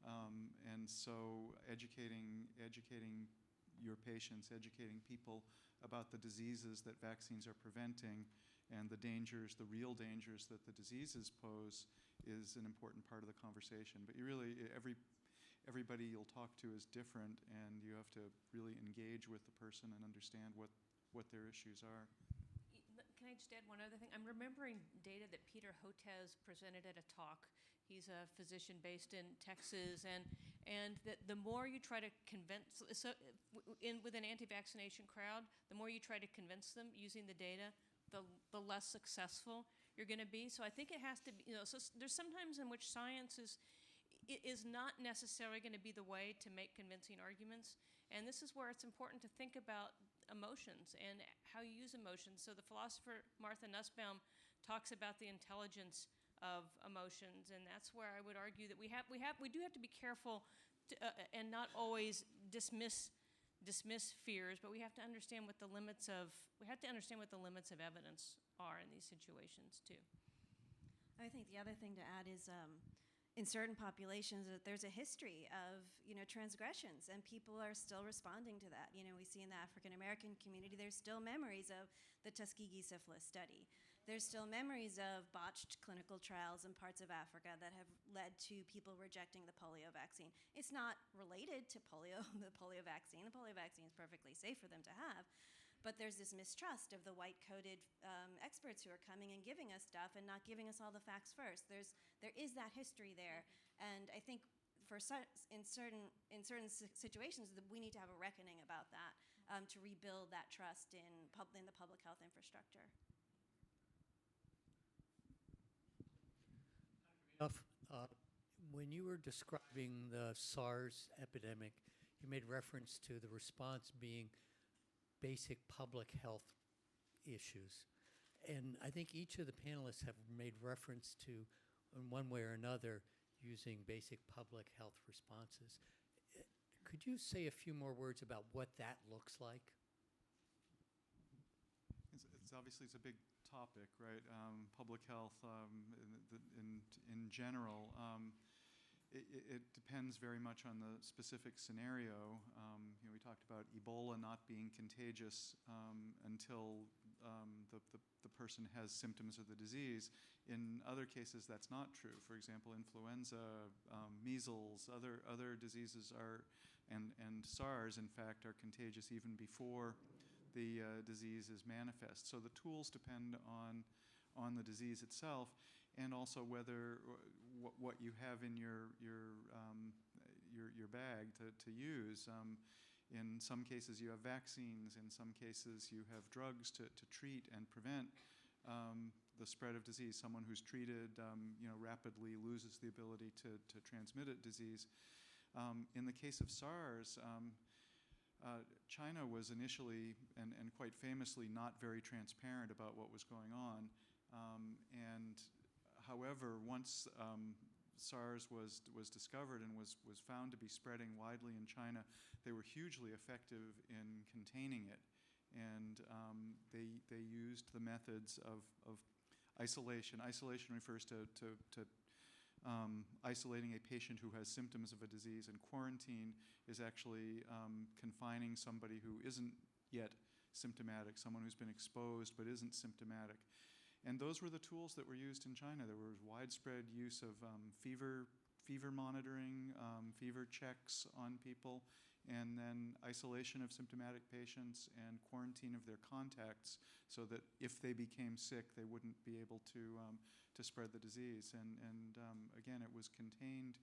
And so educating your patients, educating people about the diseases that vaccines are preventing and the dangers, the real dangers that the diseases pose, is an important part of the conversation. But you really, everybody you'll talk to is different, and you have to really engage with the person and understand what their issues are. Can I just add one other thing? I'm remembering data that Peter Hotez presented at a talk. He's a physician based in Texas, and that the more you try to convince, with an anti-vaccination crowd, the more you try to convince them using the data, the less successful you're going to be. So I think it has to be, you know, so there's sometimes in which science is not necessarily going to be the way to make convincing arguments. And this is where it's important to think about emotions and how you use emotions. So the philosopher Martha Nussbaum talks about the intelligence of emotions, and that's where I would argue that we do have to be careful and not always dismiss fears, but we have to understand what the limits of evidence are in these situations too. I think the other thing to add is in certain populations that there's a history of, you know, transgressions, and people are still responding to that. You know, we see in the African American community, there's still memories of the Tuskegee syphilis study. There's still memories of botched clinical trials in parts of Africa that have led to people rejecting the polio vaccine. It's not related to polio, the polio vaccine. The polio vaccine is perfectly safe for them to have. But there's this mistrust of the white-coated experts who are coming and giving us stuff and not giving us all the facts first. There is that history there, and I think in certain situations we need to have a reckoning about that to rebuild that trust in the public health infrastructure. When you were describing the SARS epidemic, you made reference to the response being basic public health issues. And I think each of the panelists have made reference to, in one way or another, using basic public health responses. Could you say a few more words about what that looks like? It's obviously it's a big topic, right? Public health in general. It depends very much on the specific scenario. We talked about Ebola not being contagious until the person has symptoms of the disease. In other cases, that's not true. For example, influenza, measles, other diseases are, and SARS, in fact, are contagious even before the disease is manifest. So the tools depend on the disease itself, and also whether what you have in your bag to use. In some cases, you have vaccines. In some cases, you have drugs to treat and prevent the spread of disease. Someone who's treated, rapidly loses the ability to transmit a disease. In the case of SARS, China was initially and quite famously not very transparent about what was going on. And however, once SARS was discovered and was found to be spreading widely in China, they were hugely effective in containing it. And they used the methods of isolation. Isolation refers to isolating a patient who has symptoms of a disease, and quarantine is actually confining somebody who isn't yet symptomatic, someone who's been exposed but isn't symptomatic. And those were the tools that were used in China. There was widespread use of fever monitoring, fever checks on people, and then isolation of symptomatic patients and quarantine of their contacts so that if they became sick, they wouldn't be able to spread the disease. And again, it was contained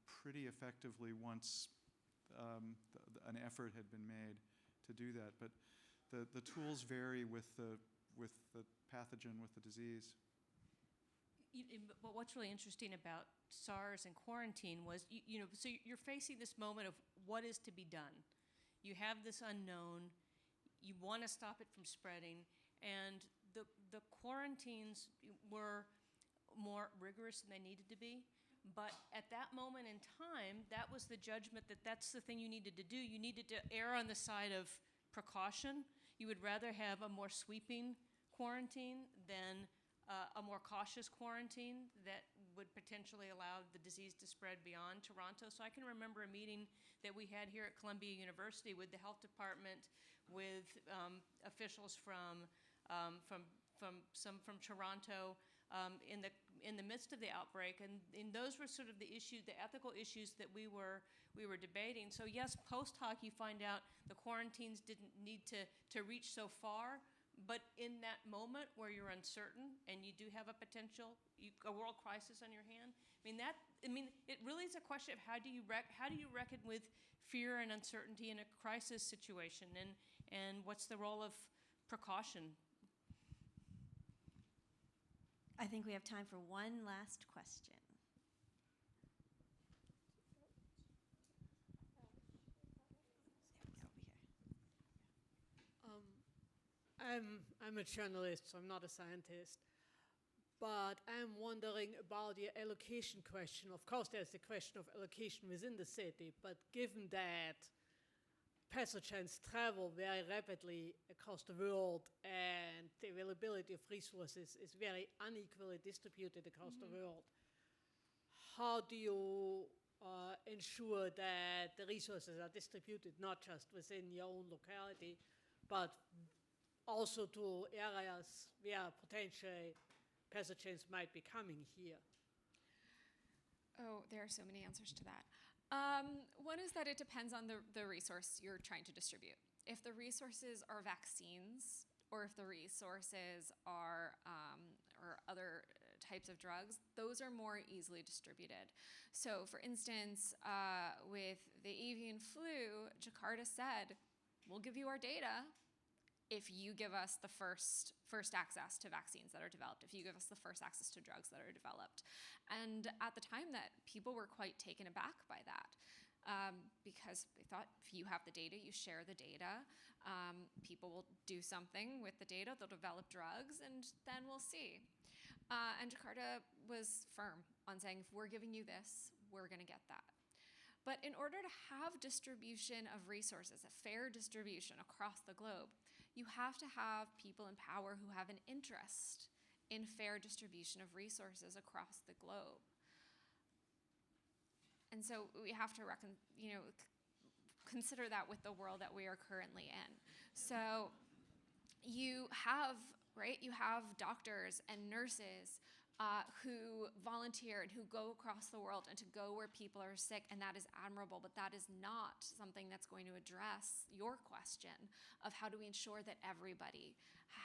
pretty effectively once an effort had been made to do that. But the tools vary with the pathogen, with the disease. But what's really interesting about SARS and quarantine was, so you're facing this moment of what is to be done. You have this unknown, you want to stop it from spreading, and the quarantines were more rigorous than they needed to be. But at that moment in time, that was the judgment that that's the thing you needed to do. You needed to err on the side of precaution. You would rather have a more sweeping quarantine than a more cautious quarantine that would potentially allow the disease to spread beyond Toronto. So I can remember a meeting that we had here at Columbia University with the health department, with officials from Toronto in the midst of the outbreak, and those were sort of the ethical issues that we were debating. So yes, post hoc you find out the quarantines didn't need to reach so far. But in that moment where you're uncertain and you do have a potential, a world crisis on your hand, it really is a question of how do you reckon with fear and uncertainty in a crisis situation, and what's the role of precaution? I think we have time for one last question. I'm a journalist, so I'm not a scientist. But I'm wondering about the allocation question. Of course, there's the question of allocation within the city, but given that pathogens travel very rapidly across the world and the availability of resources is very unequally distributed across the world, how do you ensure that the resources are distributed not just within your own locality, but also to areas where potentially pathogens might be coming here? Oh, there are so many answers to that. One is that it depends on the resource you're trying to distribute. If the resources are vaccines, or if the resources are or other types of drugs, those are more easily distributed. So for instance, with the avian flu, Jakarta said, we'll give you our data if you give us the first access to vaccines that are developed, if you give us the first access to drugs that are developed. And at the time that people were quite taken aback by that, because they thought if you have the data, you share the data, people will do something with the data, they'll develop drugs, and then we'll see. And Jakarta was firm on saying, if we're giving you this, we're going to get that. But in order to have distribution of resources, a fair distribution across the globe, you have to have people in power who have an interest in fair distribution of resources across the globe. And so we have to consider that with the world that we are currently in. So you have doctors and nurses who volunteer and who go across the world and to go where people are sick, and that is admirable, but that is not something that's going to address your question of how do we ensure that everybody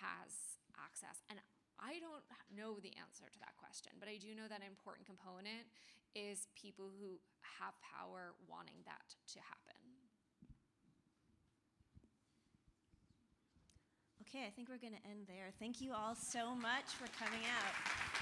has access. And I don't know the answer to that question, but I do know that an important component is people who have power wanting that to happen. Okay, I think we're going to end there. Thank you all so much for coming out.